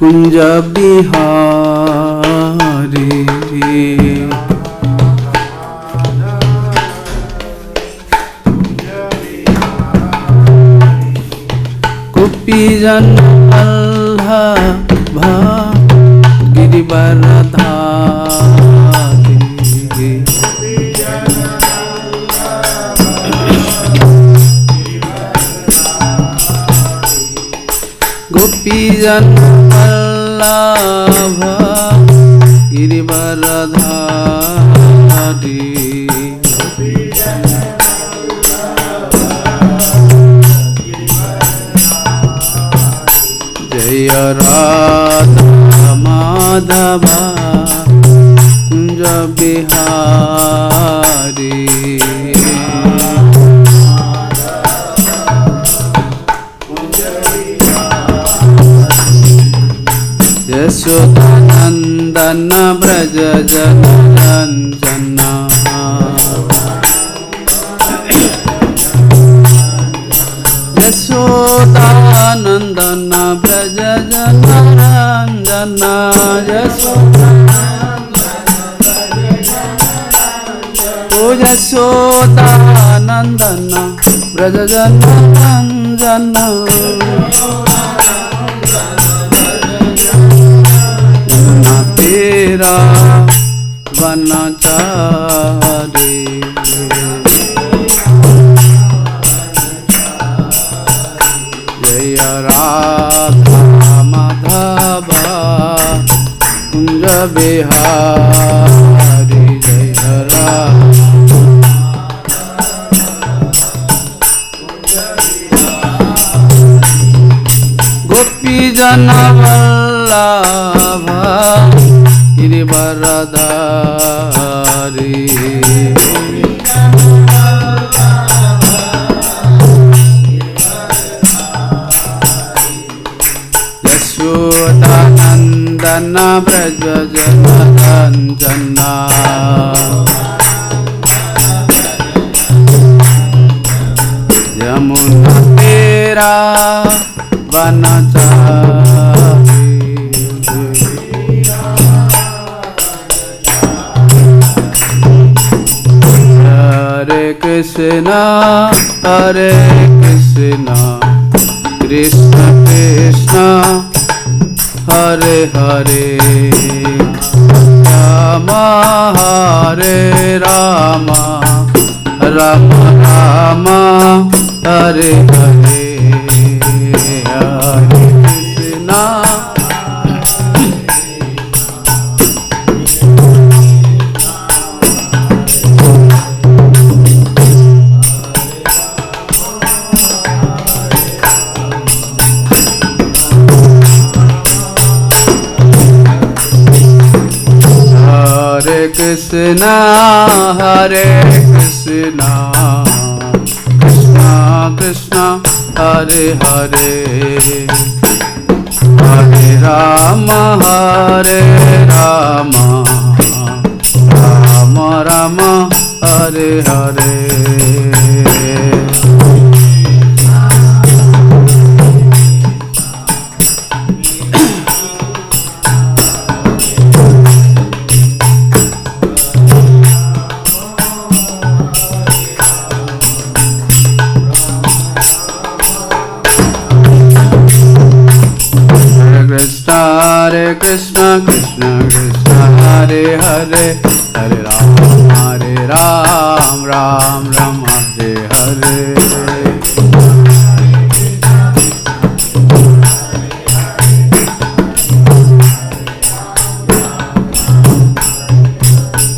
कुंज बिहारी गोपी जन वल्लभ गिरिवरधारी गोपी जन वल्लभ गिरिवरधारी जय राधा माधव कुंज बिहारी यशोदानंदन ब्रज जन रंजना यशोदानंदन ब्रज जन रंजना यशोदानंदन ब्रज जन रंजना तेरा वनचारी जय राधा माधव कुंज बिहारी जय गोपी जन वल्लभ गिरिवरधारी यशोदानंदन ब्रज जन रंजना यमुना तेरा वनचारी हरे कृष्णा कृष्ण कृष्ण हरे हरे राम हरे राम राम राम हरे हरे हरे कृष्णा हरे Krishna Krishna Krishna Hare Hare Hare Ram Ram Ram Hare Hare Hare Krishna Krishna Krishna Hare Hare Hare Ram Ram Ram Hare Hare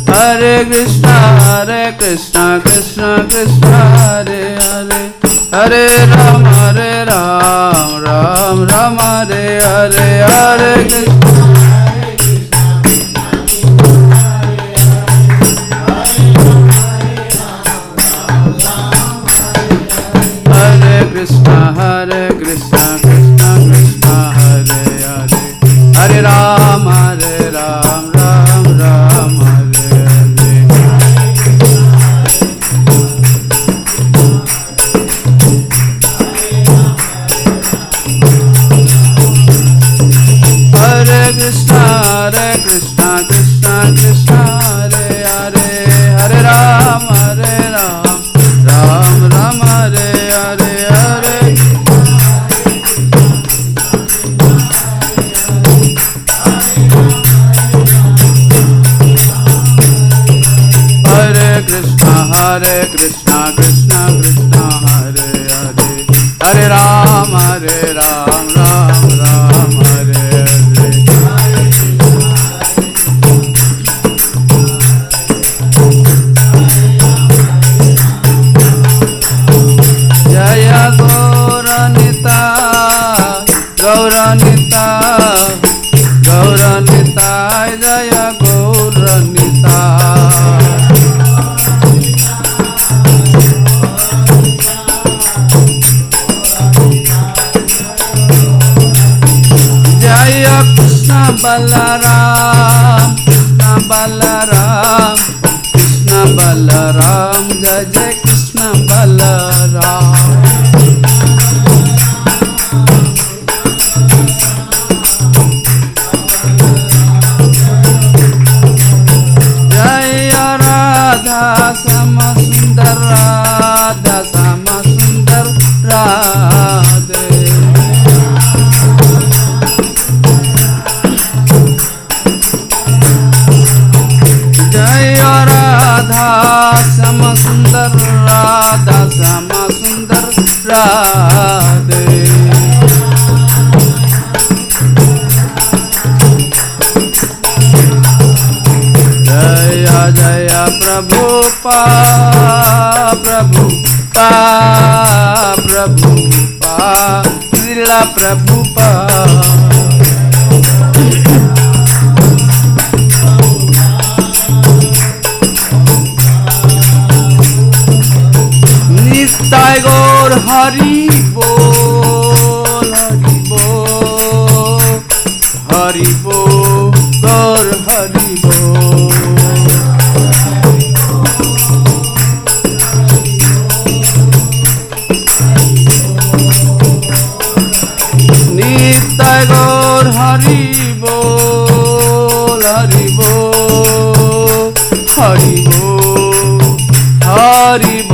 Hare Krishna Krishna Krishna Hare Hare Hare Ram Ram Ram Hare Hare Hare Krishna Hare Krishna Krishna Krishna Hare Hare Hare Ram Ram Ram Hare Hare Krishna Balram, Krishna Balram, Krishna Balram, जय जय कृष्ण बलराम। जय राधा श्याम सुंदर, राधा श्याम सुंदर राधे। जय राधा श्याम सुंदर, राधा श्याम सुंदर राधे। जय जय प्रभुपा प्रभुपा प्रभुपा, श्रीला प्रभुपा। नित्य गौर हरि बोल, हरि बोल, हरि बोल, गौर हरि बोल। नित्य गौर हरि बोल, हरि बोल, हरि बोल, हरि बोल।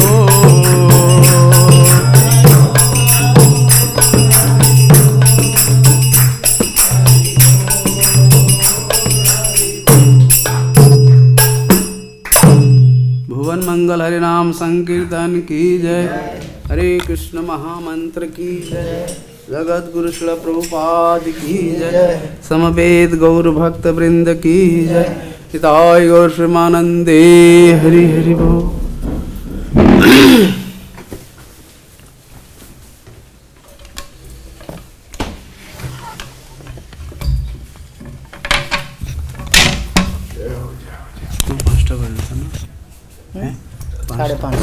भुवन मंगल हरि नाम संकीर्तन की जय। हरे कृष्ण महामंत्र की जय। जगत गुरु श्रील प्रभुपाद की जय। समवेत गौर भक्त वृंद की जय। हिताय गौर श्रीमानंदे हरि हरि बोल। साढ़े 5,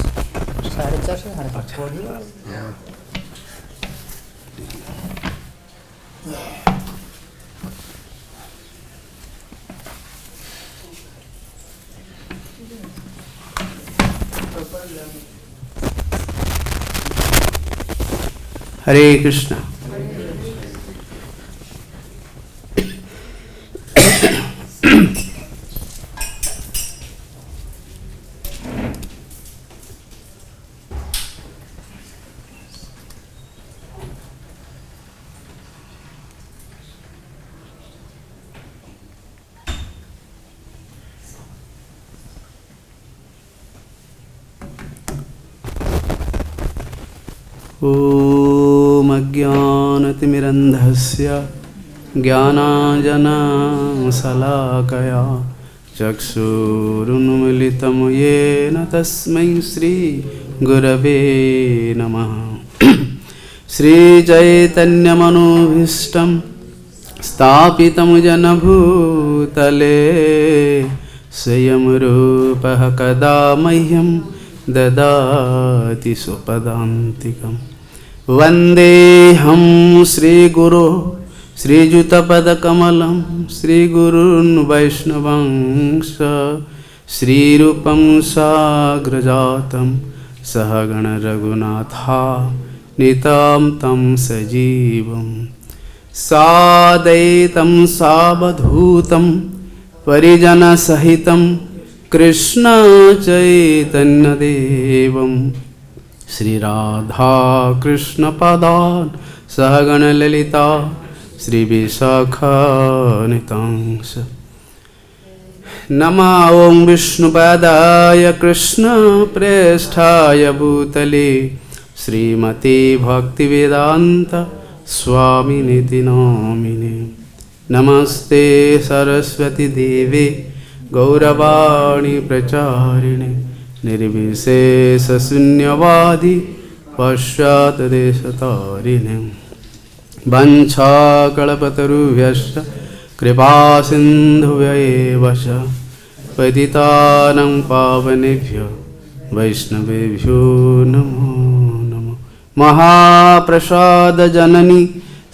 4:30 से 5:30। हरे कृष्ण। ॐ अज्ञानतिमिरन्धस्य ज्ञानाञ्जनशलाकया चक्षुरुन्मीलितं येन तस्मै श्रीगुरवे नमः। श्रीचैतन्यमनोभीष्टं स्थापितं जनभूतले स्वयं रूपः कदा मह्यं ददाति स्वपदान्तिकम्। वन्देऽहं श्रीगुरो श्रीयुतपदकमलं श्रीगुरून् वैष्णवांश श्रीरूपं साग्रजातं सहगण रघुनाथा नितां तं सजीवं सादैतं सावधूतं परिजनसहितं कृष्ण चैतन्यदेवं श्रीराधा कृष्णपदान् सहगण ललिता श्रीविशाखान्वितांश। नमः ॐ विष्णुपादाय कृष्णप्रेष्ठाय भूतले श्रीमते भक्तिवेदान्त स्वामिनिति नामिने। नमस्ते सरस्वती देवे गौरवाणी प्रचारिणे निर्विशेषशून्यवादी पश्चात्देशतारिणे। वंशाकल्पतरुभ्यश्च कृपासिन्धुभ्येव च पतितानां पावनेभ्यो वैष्णवेभ्यो नमो नमः। महाप्रसादजननी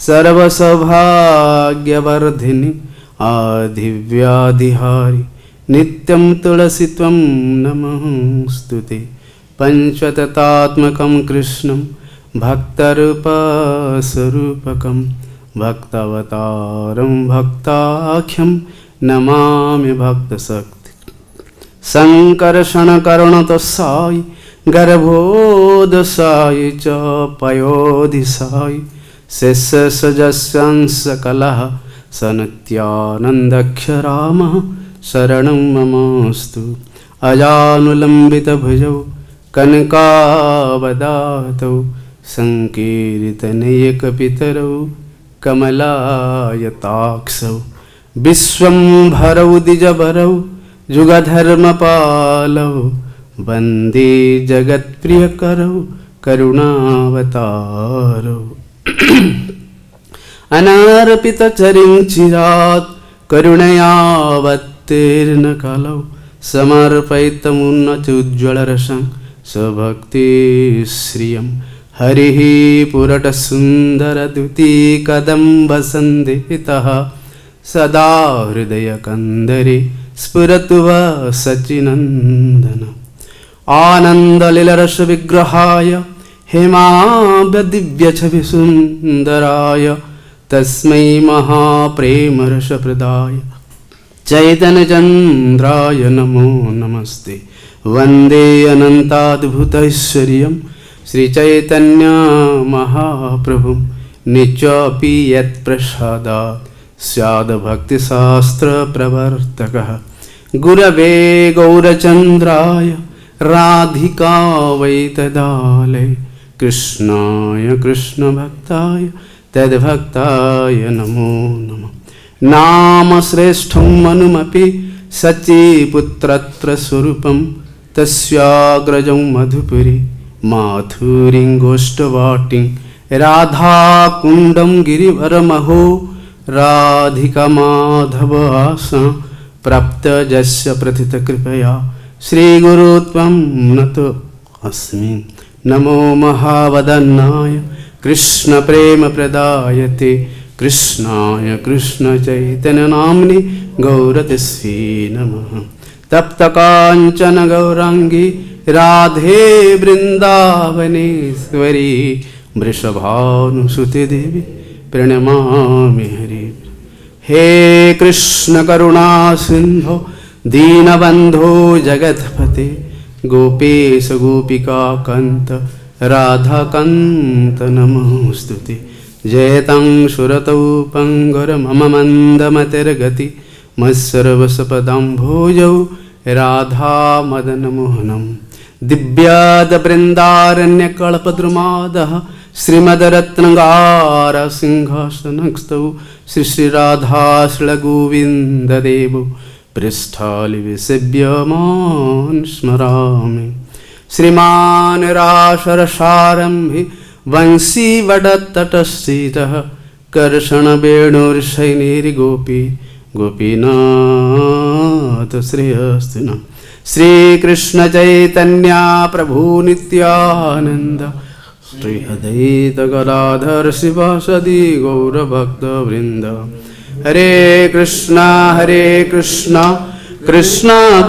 सर्वसौभाग्यवर्धिनि आदिव्याधिहारि नित्यं तुलसी त्वं नमोऽस्तुते। पंचतत्त्वात्मकं कृष्णं भक्तरूपस्वरूपकं भक्तावतारं भक्ताख्यं नमामि भक्तशक्ति। संकर्षणकरुणतोषाय गर्भोदशाय च पयोधिशाय शेषसजस्यांशकलः सनित्यानन्दक्षरामः शरणं ममस्तु। अजानुलम्बितभुजौ कनकावदातौ संकीर्तनैकपितरौ कमलायताक्षौ विश्वम्भरौ द्विजवरौ जुगधर्मपालौ वन्दे जगत्प्रियकरौ करुणावतारौ। अनार्पितचरिं चिरात् करुणयावत्तीर्णकलौ समर्पयितमुन्नतोज्ज्वलरसं स्वभक्तिश्रियं हरिः पुरटसुन्दरद्युतिकदम्बसन्धितः सदा हृदयकन्दरे स्फुरतु वा सच्चिनन्दन। आनन्दलीलरसविग्रहाय हेमाब्जदिव्यछविसुन्दराय तस्मै महाप्रेमरसप्रदाय चैतन्यचन्द्राय नमो नमस्ते। वन्दे अनन्ताद्भुतैश्वर्यं श्रीचैतन्यमहाप्रभुं नित्यपि यत्प्रसादात् स्याद्भक्तिशास्त्रप्रवर्तकः। गुरवे गौरचन्द्राय राधिकावै तदालये कृष्णाय कृष्णभक्ताय तद्भक्ताय नमो नमः। नाम श्रेष्ठं मनुमपि सच्चिपुत्रत्र स्वरूपं तस्याग्रजं मधुपुरी माथुरीं गोष्ठवाटिं राधाकुण्डं गिरिवरमहो राधिका माधवासं प्राप्तजस्य प्रथितकृपया श्रीगुरु त्वं नतो अस्मि। नमो महावदन्नाय कृष्णप्रेमप्रदायते कृष्णाय कृष्णचैतन्यनाम्नि गौरतस्यै नमः। तप्तकाञ्चन गौराङ्गी राधे वृन्दावनेश्वरी वृषभानुसुते देवी प्रणमामि हरि। हे कृष्ण करुणा सिन्धो दीनबन्धो जगत्पते गोपेश गोपिका कान्त राधाकान्त नमोस्तुते। जयतं सुरतौ पङ्गुर मम मन्दमतिर्गति मत्सर्वसपदाम्भोजौ राधा मदनमोहनं। दिव्यादबृन्दारण्यकल्पद्रुमादः श्रीमद्रत्नगारसिंहासनस्थौ श्री श्रीराधाश्रीलगोविन्ददेवो पृष्ठालिविसेव्यमान् स्मरामि। श्रीमान् रासरसारम्भि वंशीवटतटस्थितः कर्षणवेणुर्शैनिर्गोपी गोपीनाथ श्रेयस्तु नः। श्रीकृष्णचैतन्य प्रभु नित्यानन्द श्री अद्वैत गदाधर शिवासदि गौरभक्तवृन्द। हरे कृष्णा कृष्णा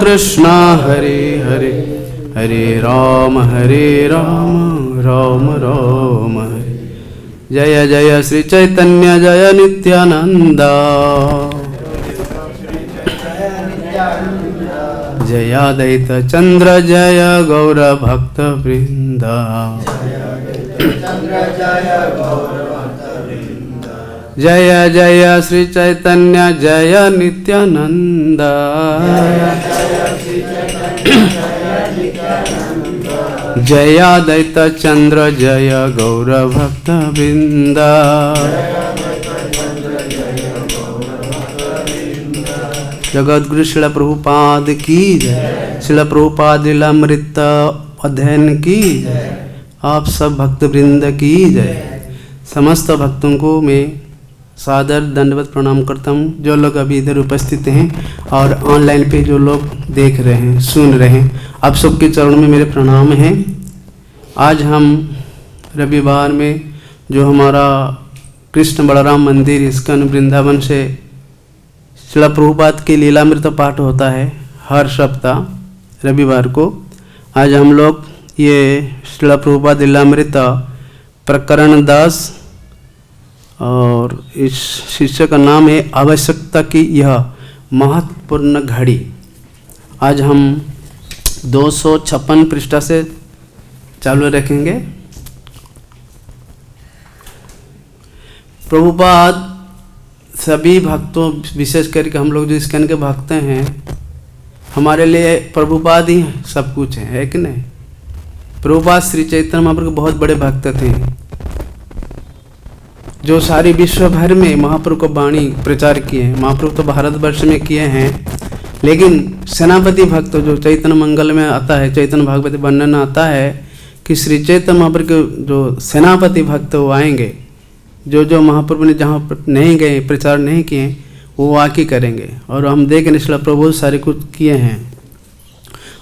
कृष्णा हरे हरे हरे राम राम राम हरे। जय जय श्री चैतन्य जय नित्यानंद जयादैत चंद्र जय गौर भक्त वृंद। जय जय श्री चैतन्य जय नित्यानंद जयादैत चंद्र जय गौर भक्त वृंद। जगद्गुरु शिला प्रभुपाद की जय। शिला प्रभुपाद लीलामृत अध्ययन की जय। आप सब भक्त वृंद की जय। समस्त भक्तों को मैं सादर दंडवत प्रणाम करता हूँ। जो लोग अभी इधर उपस्थित हैं और ऑनलाइन पे जो लोग देख रहे हैं सुन रहे हैं, आप सबके चरणों में मेरे प्रणाम हैं। आज हम रविवार में जो हमारा कृष्ण बलराम मंदिर इस्कॉन वृंदावन से श्रील प्रभुपाद की लीलामृत पाठ होता है हर सप्ताह रविवार को। आज हम लोग ये श्रील प्रभुपाद लीलामृत प्रकरण 10 और इस शिष्य का नाम है आवश्यकता की यह महत्वपूर्ण घड़ी। आज हम 256 पृष्ठ से चालू रखेंगे। प्रभुपाद सभी भक्तों, विशेष करके हम लोग जो इस्कॉन के भक्त हैं, हमारे लिए प्रभुपाद ही सब कुछ है कि नहीं। प्रभुपाद श्री चैतन्य महाप्रभु के बहुत बड़े भक्त थे, जो सारी विश्व भर में महाप्रभु को वाणी प्रचार किए हैं। महाप्रभु तो भारतवर्ष में किए हैं, लेकिन सेनापति भक्त जो चैतन्य मंगल में आता है, चैतन्य भागवत वर्णन आता है कि श्री चैतन्य महाप्रभु के जो सेनापति भक्त वो आएंगे, जो जो महाप्रभु ने जहाँ पर नहीं गए, प्रचार नहीं किए, वो आके करेंगे। और हम देख निश्चला प्रभु सारे कुछ किए हैं,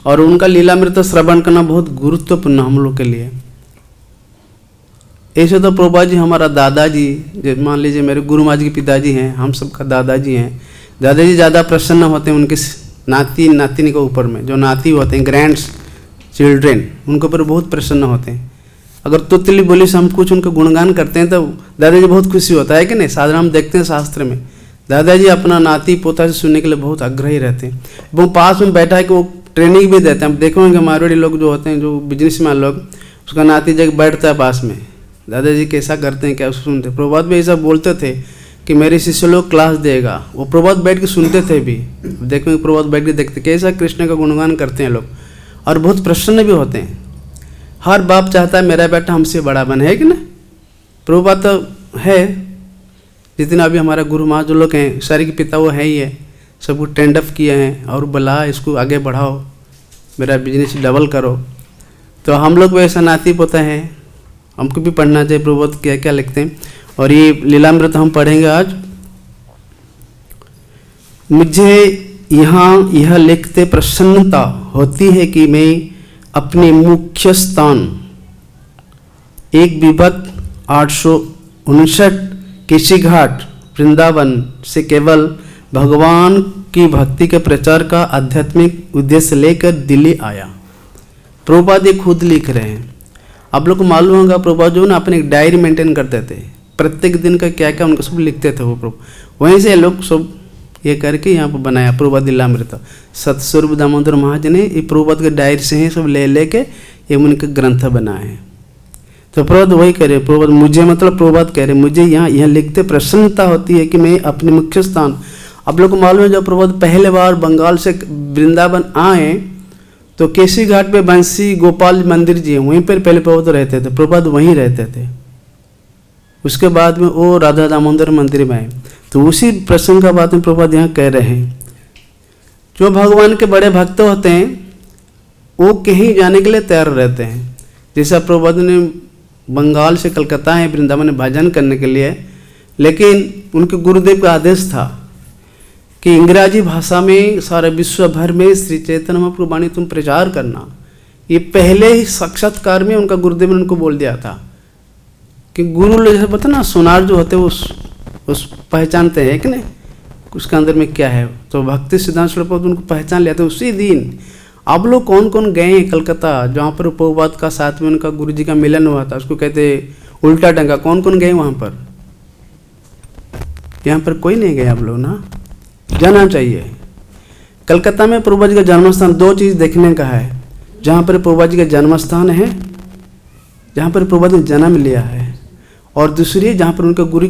और उनका लीलामृत श्रवण करना बहुत गुरुत्वपूर्ण हम लोग के लिए। ऐसे तो प्रभुपाद जी हमारा दादाजी, जो मान लीजिए मेरे गुरु महाराज के पिताजी हैं, हम सबका दादाजी हैं। दादाजी ज़्यादा प्रसन्न होते हैं उनके नाती नातिनी के ऊपर में, जो नाती होते हैं ग्रैंड चिल्ड्रेन, उनके ऊपर बहुत प्रसन्न होते हैं। अगर तुतली बोली से हम कुछ उनका गुणगान करते हैं तो दादाजी बहुत खुशी होता है कि नहीं। साधारण हम देखते हैं शास्त्र में दादाजी अपना नाती पोता से सुनने के लिए बहुत आग्रही रहते हैं। वो पास में बैठा है कि वो ट्रेनिंग भी देते हैं। हम देखोगे मारवाड़ी लोग जो होते हैं, जो बिजनेसमैन लोग, उसका नाती जब बैठता है पास में, दादाजी कैसा करते हैं, क्या सुनते। प्रभुपाद भी ऐसा बोलते थे कि मेरे शिष्य लोग क्लास देगा, वो प्रभुपाद बैठ के सुनते थे भी। देखो प्रभुपाद बैठ के देखते कैसा कृष्ण का गुणगान करते हैं लोग, और बहुत प्रसन्न भी होते हैं। हर बाप चाहता है मेरा बेटा हमसे बड़ा बने, है कि ना। प्रभुपाद तो है, जितना अभी हमारा गुरु महाराज जो लोग हैं, सारे के पिता वो है ही है, सबको ट्रेंड अप किए हैं और बुला इसको आगे बढ़ाओ, मेरा बिजनेस डबल करो। तो हम लोग वैसा नाती पोता हैं, हमको भी पढ़ना चाहिए प्रभुपाद क्या क्या लिखते हैं। और ये लीलामृत हम पढ़ेंगे आज। मुझे यहाँ यह लिखते प्रसन्नता होती है कि मैं अपने मुख्य स्थान एक विभक्त 859 केशी घाट वृंदावन से केवल भगवान की भक्ति के प्रचार का आध्यात्मिक उद्देश्य लेकर दिल्ली आया। प्रभुपाद ये खुद लिख रहे हैं। आप लोग को मालूम होगा प्रभुपाद जो ना अपने एक डायरी मेंटेन करते थे, प्रत्येक दिन का क्या क्या उनका सब लिखते थे वो प्रभु। वहीं से लोग सब ये करके यहाँ पर बनाया प्रभुपाद लीलामृत। सतस्वरूप दामोदर महाराज ने ये प्रभुपाद के डायरी से ही सब ले लेके ये उनके ग्रंथ बनाए हैं। तो प्रभुपाद वही कह रहे, प्रभुपाद मुझे मतलब प्रभुपाद कह रहे मुझे यहाँ यह लिखते प्रसन्नता होती है कि मैं अपने मुख्य स्थान। आप लोग को मालूम है जब प्रभुपाद पहले बार बंगाल से वृंदावन आए तो केसी घाट पे बंसी गोपाल मंदिर जी है, वहीं पर पहले प्रभुपाद रहते थे। प्रभुपाद वहीं रहते थे। उसके बाद में वो राधा दामोदर मंदिर में आए। तो उसी प्रसंग का बात में प्रभुपाद यहाँ कह रहे हैं, जो भगवान के बड़े भक्त होते हैं वो कहीं जाने के लिए तैयार रहते हैं। जैसा प्रभुपाद ने बंगाल से कलकत्ता है वृंदावन में भजन करने के लिए, लेकिन उनके गुरुदेव का आदेश था कि अंग्रेजी भाषा में सारे विश्व भर में श्री चैतन्य महाप्रभु वाणी तुम प्रचार करना। ये पहले ही साक्षात्कार में उनका गुरुदेव ने उनको बोल दिया था कि गुरु लोग जैसे पता ना सोनार जो होते हैं उस पहचानते हैं कि नहीं उसके अंदर में क्या है। तो भक्ति सिद्धांत स्वरूप उनको पहचान लिया था उसी दिन। आप लोग कौन कौन गए हैं कलकत्ता, जहाँ पर प्रभुपाद का साथ में उनका गुरु जी का मिलन हुआ था, उसको कहते उल्टा डंगा, कौन कौन गए वहाँ पर? यहाँ पर कोई नहीं गए आप लोग ना, जाना चाहिए। कलकत्ता में प्रभुपाद जी का जन्मस्थान, दो चीज़ देखने का है। जहाँ पर प्रभुपाद जी का जन्मस्थान है, जहाँ पर प्रभुपाद ने जन्म लिया है, और दूसरी जहाँ पर उनका गुरु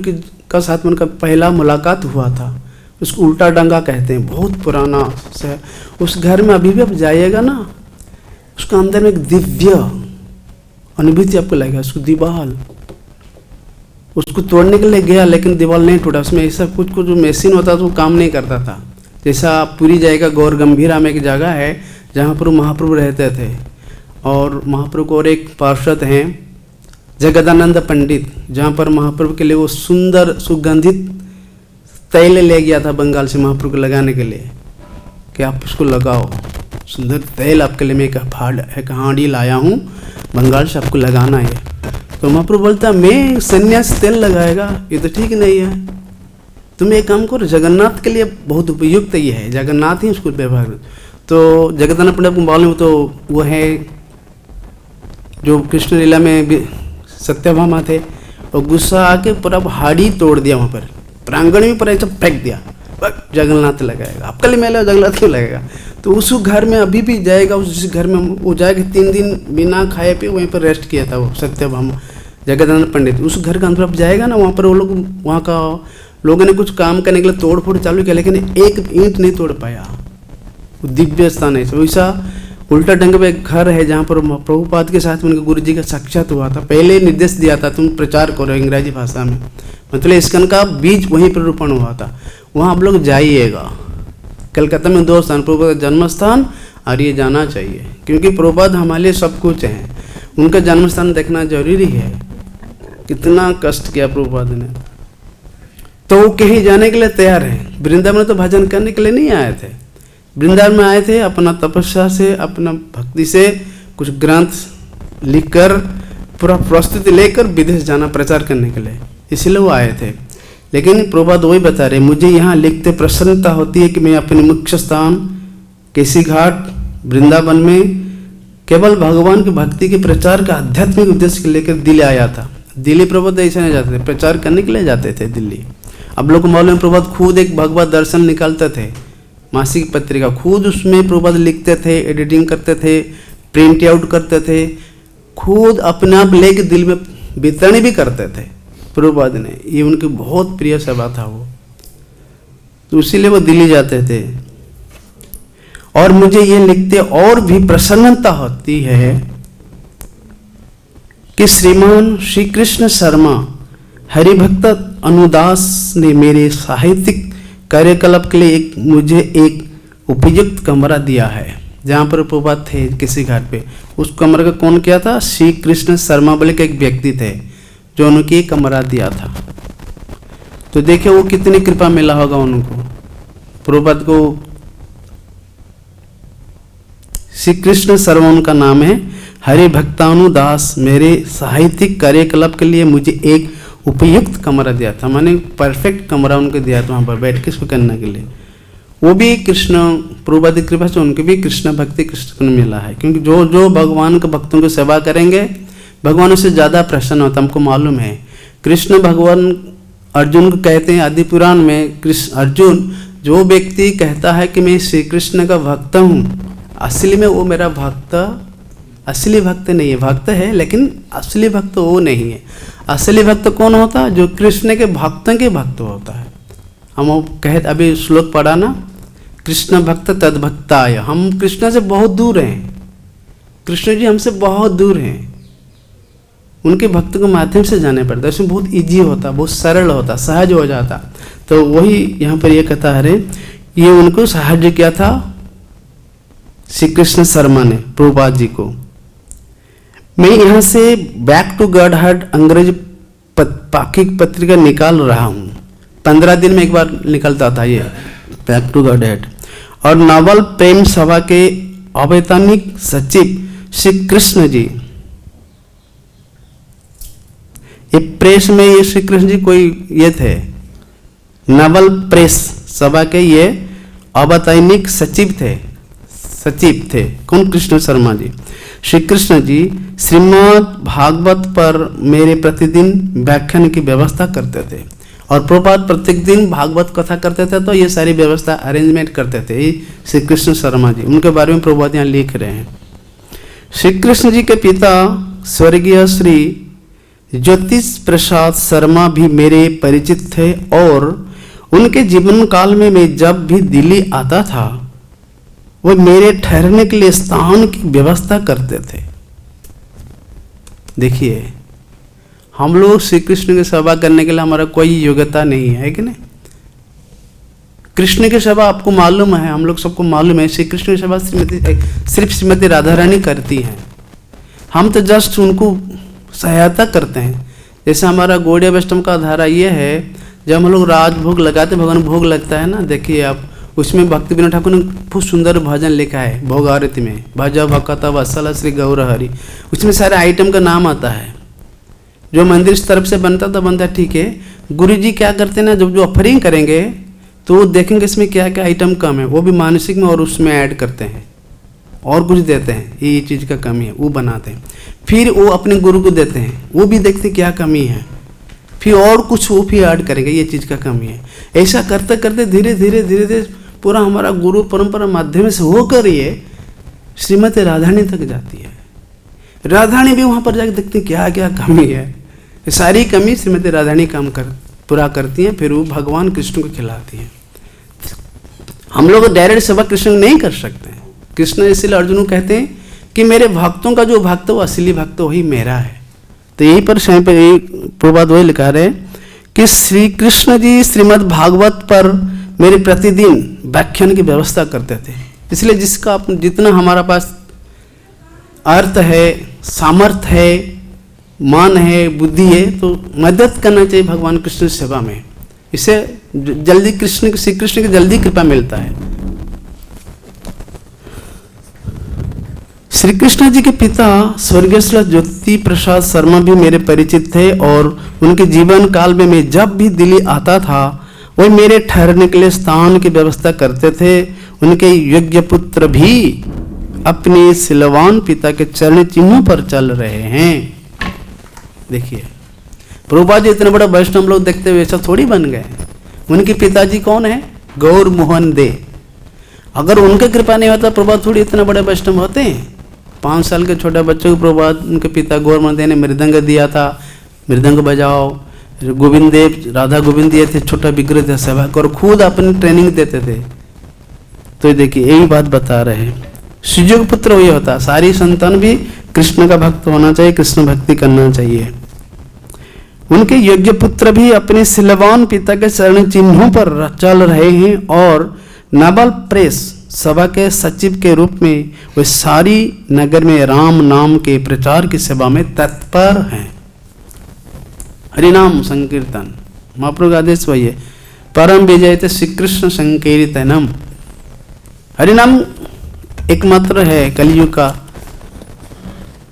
का साथ में उनका पहला मुलाकात हुआ था, उसको उल्टा डंगा कहते हैं। बहुत पुराना से उस घर में अभी भी आप जाइएगा ना, उसका अंदर में एक दिव्य अनुभूति आपको लगेगा। उसको दीवाल, उसको तोड़ने के लिए गया लेकिन दीवाल नहीं टूटा। उसमें ऐसा कुछ जो मशीन होता था वो काम नहीं करता था। जैसा पूरी जाएगा गौर गंभीरा में एक जगह है जहाँ पर महाप्रभु रहते थे, और महाप्रभु को और एक पार्षद हैं जगदानंद पंडित, जहाँ पर महाप्रभु के लिए वो सुंदर सुगंधित तेल ले गया था बंगाल से महाप्रभु को लगाने के लिए कि आप उसको लगाओ, सुंदर तेल आपके लिए मैं एक हांडी लाया हूँ बंगाल से, आपको लगाना है। तो महाप्रभु बोलता है मैं सन्यास तेल लगाएगा, ये तो ठीक नहीं है। तुम एक काम करो, जगन्नाथ के लिए बहुत उपयुक्त ये है, जगन्नाथ ही उसको व्यवहार। तो जगन्नाथ पंडित को मालूम, तो वो है जो कृष्ण लीला में सत्यभामा थे, और गुस्सा आके पूरा हाड़ी तोड़ दिया वहाँ पर, प्रांगण में पूरा एकदम फेंक दिया, जगन्नाथ लगाएगा, आपके लिए मेला जगन्नाथ क्यों लगेगा। तो उस घर में अभी भी जाएगा, उस घर में वो जाएगा, 3 दिन बिना खाए पे वहीं पर रेस्ट किया था वो सत्यभामा जगन्नाथ पंडित। उस घर के अंदर अब जाएगा ना, वहाँ पर वो लोग, वहाँ का लोगों ने कुछ काम करने के लिए तोड़ फोड़ चालू किया, लेकिन एक ईंट नहीं तोड़ पाया। वो दिव्य स्थान है। वैसा उल्टा ढंग पे एक घर है जहाँ पर प्रभुपाद के साथ उनके गुरु जी का साक्षात हुआ था। पहले निर्देश दिया था तुम प्रचार करो अंग्रेजी भाषा में, मतलब इस्कन का बीज वहीं पर रोपण हुआ था। वहाँ आप लोग जाइएगा। कलकत्ता में 2 स्थान, प्रभुपाद का जन्म स्थान और ये जाना चाहिए, क्योंकि प्रभुपाद हमारे लिए सब कुछ है। उनका जन्म स्थान देखना जरूरी है। कितना कष्ट किया प्रभुपाद ने, तो वो कहीं जाने के लिए तैयार है। वृंदावन में तो भजन करने के लिए नहीं आए थे, वृंदावन में आए थे अपना तपस्या से, अपना भक्ति से, कुछ ग्रंथ लिखकर, पूरा प्रस्तुति लेकर विदेश जाना प्रचार करने के लिए, इसलिए वो आए थे। लेकिन प्रभुपाद वही बता रहे, मुझे यहाँ लिखते प्रसन्नता होती है कि मैं अपने मुख्य स्थान केसी घाट वृंदावन में केवल भगवान की भक्ति के प्रचार का आध्यात्मिक उद्देश्य लेकर दिल्ली आया था। दिल्ली प्रभुपाद ऐसे नहीं जाते थे, प्रचार करने के लिए जाते थे दिल्ली। अब लोग को मालूम, प्रभुपाद खुद एक भगवत दर्शन निकालते थे, मासिक पत्रिका, खुद उसमें प्रभुपाद लिखते थे, एडिटिंग करते थे, प्रिंट आउट करते थे, खुद अपने आप लेके दिल में वितरण भी करते थे प्रभुपाद ने। ये उनकी बहुत प्रिय सभा था वो, तो इसीलिए वो दिल्ली जाते थे। और मुझे ये लिखते और भी प्रसन्नता होती है कि श्रीमान श्री कृष्ण शर्मा हरिभक्त अनुदास ने मेरे साहित्यिक कार्यकलाप के लिए मुझे एक उपयुक्त कमरा दिया है। जहाँ पर प्रभुपाद थे किसी घाट पे, उस कमरे का कौन किया था? श्री कृष्ण शर्मा बोले के एक व्यक्ति थे जो उनकी एक कमरा दिया था। तो देखिए वो कितनी कृपा मिला होगा उनको, प्रभुपाद को। श्री कृष्ण शर्मा उनका नाम है। हरि भक्तानुदास मेरे साहित्यिक कार्यकलाप के लिए मुझे एक उपयुक्त कमरा दिया था, माने परफेक्ट कमरा उनको दिया था वहाँ पर बैठ के इसको करने के लिए। वो भी कृष्ण प्रभुपाद की कृपा से उनको भी कृष्ण भक्ति कृष्ण को मिला है, क्योंकि जो जो भगवान के भक्तों की सेवा करेंगे भगवान उससे ज़्यादा प्रसन्न होता, हमको मालूम है। कृष्ण भगवान अर्जुन को कहते हैं आदि पुराण में, कृष्ण अर्जुन जो व्यक्ति कहता है कि मैं श्री कृष्ण का भक्त हूँ, असली में वो मेरा भक्त, असली भक्त नहीं है। भक्त है लेकिन असली भक्त वो नहीं है। असली भक्त कौन होता है? जो कृष्ण के भक्तों के भक्त होता है। हम वो कहते अभी श्लोक पढ़ा ना, कृष्ण भक्त तद भक्ताय। हम कृष्ण से बहुत दूर हैं, कृष्ण जी हमसे बहुत दूर हैं। उनके भक्त को माध्यम से जाने पड़ता है, उसमें बहुत इजी होता, बहुत सरल होता, सहज हो जाता। तो वही यहाँ पर ये कहता है, ये उनको साहाय्य किया था श्री कृष्ण शर्मा ने प्रभुपाद जी को। मैं यहाँ से बैक टू गॉडहेड अंग्रेज पाक्षिक पत्रिका निकाल रहा हूँ। 15 दिन में एक बार निकलता था ये बैक टू गॉडहेड। और नवल प्रेम सभा के अवैतनिक सचिव श्री कृष्ण जी, ये प्रेस में ये श्री कृष्ण जी कोई ये थे, नवल प्रेस सभा के ये अवैतनिक सचिव थे। कौन? कृष्ण शर्मा जी। श्री कृष्ण जी श्रीमद् भागवत पर मेरे प्रतिदिन व्याख्यान की व्यवस्था करते थे, और प्रभुपाद प्रत्येक दिन भागवत कथा करते थे, तो ये सारी व्यवस्था अरेंजमेंट करते थे श्री कृष्ण शर्मा जी। उनके बारे में प्रभुपाद यहाँ लिख रहे हैं। श्री कृष्ण जी के पिता स्वर्गीय श्री ज्योतिष प्रसाद शर्मा भी मेरे परिचित थे, और उनके जीवन काल में मैं जब भी दिल्ली आता था वो मेरे ठहरने के लिए स्थान की व्यवस्था करते थे। देखिए हम लोग श्री कृष्ण की सेवा करने के लिए हमारा कोई योग्यता नहीं है कि नहीं? कृष्ण की सेवा आपको मालूम है, हम लोग सबको मालूम है, श्री कृष्ण की सेवा सिर्फ श्रीमती राधा रानी करती हैं। हम तो जस्ट उनको सहायता करते हैं। जैसे हमारा गौड़िया वैष्णव का धारा ये है, जब हम लोग राजभोग लगाते, भगवान भोग लगता है ना, देखिए आप उसमें भक्ति विनोद ठाकुर ने बहुत सुंदर भजन लिखा है भोग आरती में, भज भक्त वत्सल श्री गौर हरि। उसमें सारे आइटम का नाम आता है। जो मंदिर इस तरफ से बनता तो बनता ठीक है, गुरु जी क्या करते हैं ना, जब जो ऑफरिंग करेंगे तो वो देखेंगे इसमें क्या क्या आइटम कम है, वो भी मानसिक में और उसमें ऐड करते हैं और कुछ देते हैं, ये चीज़ का कमी है वो बनाते हैं, फिर वो अपने गुरु को देते हैं, वो भी देखते क्या कमी है, फिर और कुछ वो भी ऐड करेंगे, ये चीज़ का कमी है। ऐसा करते करते धीरे धीरे धीरे धीरे पूरा हमारा गुरु परंपरा माध्यम से होकर ये श्रीमती राधारानी तक जाती है। राधारानी भी वहाँ पर जाकर देखते हैं क्या क्या कमी है, सारी कमी श्रीमती राधारानी पूरा करती हैं, फिर वो भगवान कृष्ण को खिलाती हैं। हम लोग डायरेक्ट सेवा कृष्ण नहीं कर सकते हैं। कृष्ण इसलिए अर्जुन को कहते हैं कि मेरे भक्तों का जो भक्त वो असली भक्त वही मेरा है। तो यही पर स्वयं पर यही प्रबाद वही लिखा रहे कि श्री कृष्ण जी श्रीमद् भागवत पर मेरे प्रतिदिन व्याख्यान की व्यवस्था करते थे। इसलिए जिसका जितना हमारा पास अर्थ है, सामर्थ्य है, मान है, बुद्धि है, तो मदद करना चाहिए भगवान कृष्ण की सेवा में। इससे जल्दी श्री कृष्ण की जल्दी कृपा मिलता है। श्री कृष्ण जी के पिता स्वर्गीय श्री ज्योति प्रसाद शर्मा भी मेरे परिचित थे और उनके जीवन काल में मैं जब भी दिल्ली आता था वो मेरे ठहरने के लिए स्थान की व्यवस्था करते थे। उनके योग्य पुत्र भी अपने सिलवान पिता के चरण चिन्हों पर चल रहे हैं। देखिए प्रभुपाद जी इतने बड़ा वैष्णव लोग देखते हुए ऐसा थोड़ी बन गए। उनके पिताजी कौन है? गौर मोहन दे। अगर उनके कृपा नहीं होता प्रभुपाद थोड़ी इतने बड़े वैष्णव होते हैं। 5 साल के छोटे बच्चों को प्रभुपाद उनके पिता गौर मोहन दे ने मृदंग दिया था, मृदंग बजाओ। गोविंद देव राधा गोविंद दिए थे, छोटा विग्रह थे, सेवा कर खुद अपनी ट्रेनिंग देते थे। तो देखिए यही बात बता रहे हैं, सुजोग पुत्र वही होता। सारी संतान भी कृष्ण का भक्त होना चाहिए, कृष्ण भक्ति करना चाहिए। उनके योग्य पुत्र भी अपने सिलवान पिता के चरण चिन्हों पर चल रहे हैं और नवल प्रेस सभा के सचिव के रूप में वे सारी नगर में राम नाम के प्रचार की सेवा में तत्पर हैं। हरिनाम संकीर्तन महाप्रभु का आदेश वही है, परम विजय श्री कृष्ण संकीर्तनम। हरिनाम एकमात्र है कलयुग का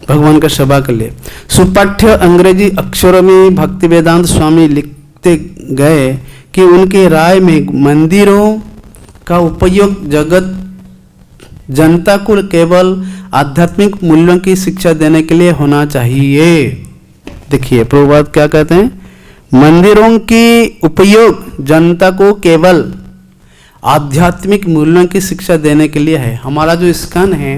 भगवान का सेवा के लिए। सुपाठ्य अंग्रेजी अक्षरों में भक्ति वेदांत स्वामी लिखते गए कि उनके राय में मंदिरों का उपयोग जगत जनता को केवल आध्यात्मिक मूल्यों की शिक्षा देने के लिए होना चाहिए। देखिए प्रभुपाद क्या कहते हैं, मंदिरों की उपयोग जनता को केवल आध्यात्मिक मूल्यों की शिक्षा देने के लिए है। हमारा जो इस्कॉन है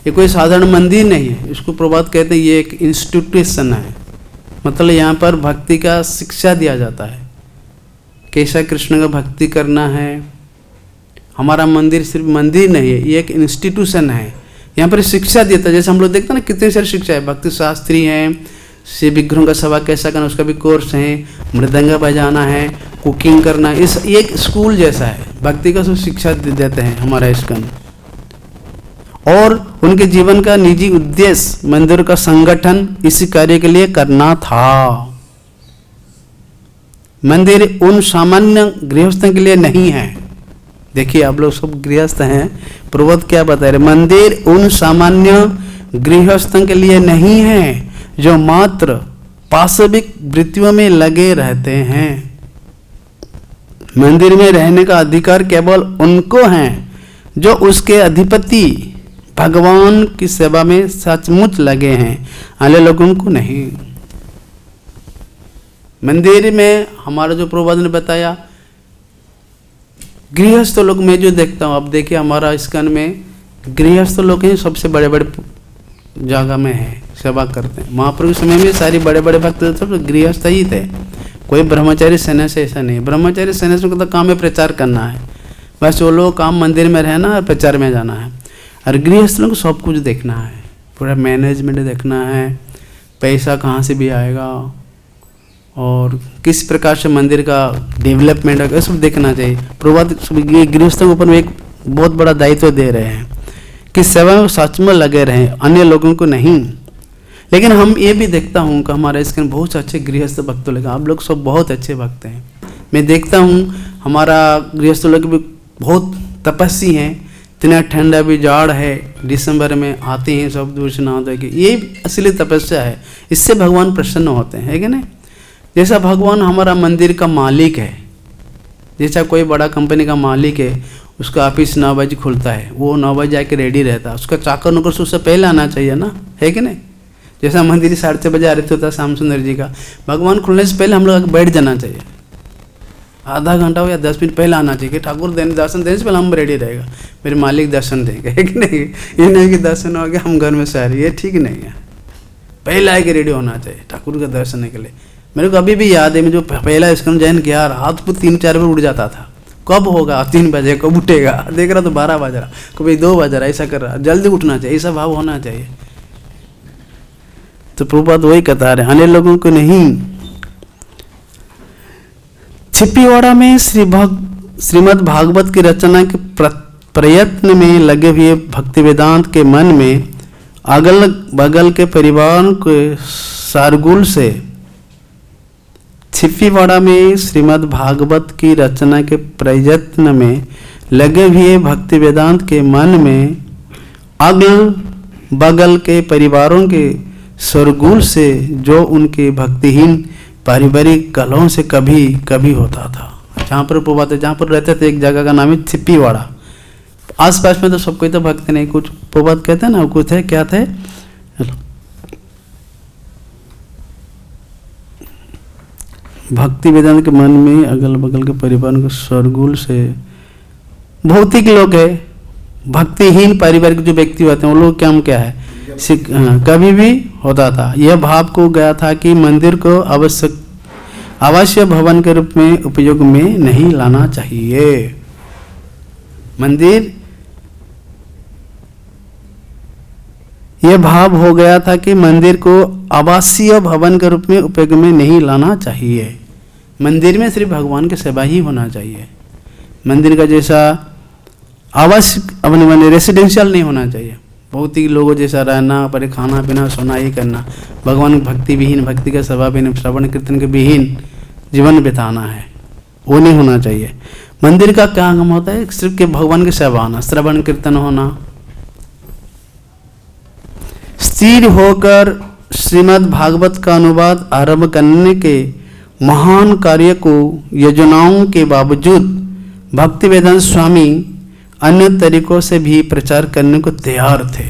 ये कोई साधारण मंदिर नहीं है, इसको प्रभुपाद कहते हैं ये एक इंस्टीट्यूशन है। मतलब यहाँ पर भक्ति का शिक्षा दिया जाता है, कैसा कृष्ण का भक्ति करना है। हमारा मंदिर सिर्फ मंदिर नहीं है, ये एक इंस्टीट्यूशन है। यहाँ पर शिक्षा देता है, जैसे हम लोग देखते हैं ना कितनी सारी शिक्षा है, भक्ति शास्त्री है, शिव विग्रहों का सेवा कैसा करना उसका भी कोर्स है, मृदंगा बजाना है, कुकिंग करना, इस एक स्कूल जैसा है। भक्ति का सब शिक्षा देते हैं हमारा इस्कॉन। और उनके जीवन का निजी उद्देश्य मंदिर का संगठन इसी कार्य के लिए करना था। मंदिर उन सामान्य गृहस्थों के लिए नहीं है। देखिए आप लोग सब गृहस्थ हैं, प्रभुपाद क्या बता रहे, मंदिर उन सामान्य गृहस्थों के लिए नहीं है जो मात्र पाशविक वृत्तियों में लगे रहते हैं। मंदिर में रहने का अधिकार केवल उनको है जो उसके अधिपति भगवान की सेवा में सचमुच लगे हैं, अन्य लोगों को नहीं। मंदिर में हमारा जो प्रभुपाद ने बताया, गृहस्थ लोग में जो देखता हूँ, अब देखिए हमारा इस्कॉन में गृहस्थ लोग हैं, सबसे बड़े बड़े जगह में है, सेवा करते हैं। महाप्रभु के समय में सारी बड़े बड़े भक्त सब गृहस्थ ही थे, कोई ब्रह्मचारी सन्यासी ऐसा नहीं। ब्रह्मचारी सन्यासी का तो काम है प्रचार करना है, बस वो लोग काम मंदिर में रहना और प्रचार में जाना है। और गृहस्थ लोग को सब कुछ देखना है, पूरा मैनेजमेंट देखना है, पैसा कहाँ से भी आएगा और किस प्रकार से मंदिर का डेवलपमेंट होगा, सब देखना चाहिए। प्रभुपाद ये गृहस्थों के ऊपर एक बहुत बड़ा दायित्व दे रहे हैं कि सेवा में सच में लगे रहें, अन्य लोगों को नहीं। लेकिन हम ये भी देखता हूँ कि हमारे इसके बहुत अच्छे गृहस्थ भक्त लोग, आप लोग सब बहुत अच्छे भक्त हैं। मैं देखता हूँ हमारा गृहस्थ लोग भी बहुत तपस्वी हैं, इतना ठंडा भी जाड़ है, दिसंबर में आते हैं सब दूर से नहा धो के, ये असली तपस्या है। इससे भगवान प्रसन्न होते हैं, है कि नहीं? जैसा भगवान हमारा मंदिर का मालिक है, जैसा कोई बड़ा कंपनी का मालिक है, उसका ऑफिस 9 बजे खुलता है, वो 9 बजे जाके रेडी रहता है, उसका चाकर नौकर से उससे पहले आना चाहिए ना, है कि नहीं? जैसा मंदिर 6:30 बजे आरती होता है श्याम सुंदर जी का, भगवान खुलने से पहले हम लोग बैठ जाना चाहिए, आधा घंटा हो या 10 मिनट पहले आना चाहिए कि ठाकुर दर्शन देने से पहले हम रेडी रहेगा, मेरे मालिक दर्शन देंगे, है कि नहीं? ये नहीं कि दर्शन हो गया हम घर में सह रहे, ये ठीक नहीं है। पहले आके रेडी होना चाहिए ठाकुर का दर्शन के लिए। मेरे को अभी भी याद है, मैं जो पहला स्कंद जैन किया, रात को 3-4 बजे उठ जाता था। कब होगा 3 बजे, कब उठेगा, देख रहा तो 12 बज रहा, कभी 2 बज रहा, ऐसा कर रहा, जल्दी उठना चाहिए, ऐसा भाव होना चाहिए। तो प्रभुपाद वही कहता रहे, अन्य लोगों को नहीं। छिप्पीवाड़ा में श्रीमद् भागवत की रचना के प्रयत्न में लगे हुए भक्ति वेदांत के मन में अगल बगल के परिवार के सारगुल से, छिप्पीवाड़ा में श्रीमद् भागवत की रचना के प्रयत्न में लगे हुए भक्ति वेदांत के मन में अगल बगल के परिवारों के शोरगुल से जो उनके भक्तिहीन पारिवारिक कलहों से कभी कभी होता था। जहाँ पर प्रभुपाद जहाँ पर रहते थे, एक जगह का नाम है छिप्पीवाड़ा। आसपास में तो सब कोई तो भक्त नहीं, कुछ प्रभुपाद कहते हैं ना, कुछ है, क्या थे, भक्ति वेदांत के मन में अगल बगल के परिवार के शोरगुल से, भौतिक लोग है, भक्तिहीन पारिवारिक जो व्यक्ति होते हैं वो लोग क्या है, कभी भी होता था। यह भाव को गया था कि मंदिर को अवश्य भवन के रूप में उपयोग में नहीं लाना चाहिए। मंदिर, यह भाव हो गया था कि मंदिर को आवासीय भवन के रूप में उपयोग में नहीं लाना चाहिए। मंदिर में सिर्फ भगवान की सेवा ही होना चाहिए। मंदिर का जैसा आवास अपने रेसिडेंशियल नहीं होना चाहिए, बहुत ही लोगों जैसा रहना, पर खाना पीना सोना ही करना, भगवान भक्ति विहीन, भक्ति का सेवा विहीन, श्रवण कीर्तन के विहीन जीवन बिताना है, वो नहीं होना चाहिए। मंदिर का क्या काम होता है, सिर्फ के भगवान की सेवा होना, श्रवण कीर्तन होना। स्थिर होकर श्रीमद् भागवत का अनुवाद आरंभ करने के महान कार्य को योजनाओं के बावजूद भक्ति वेदांत स्वामी अन्य तरीकों से भी प्रचार करने को तैयार थे।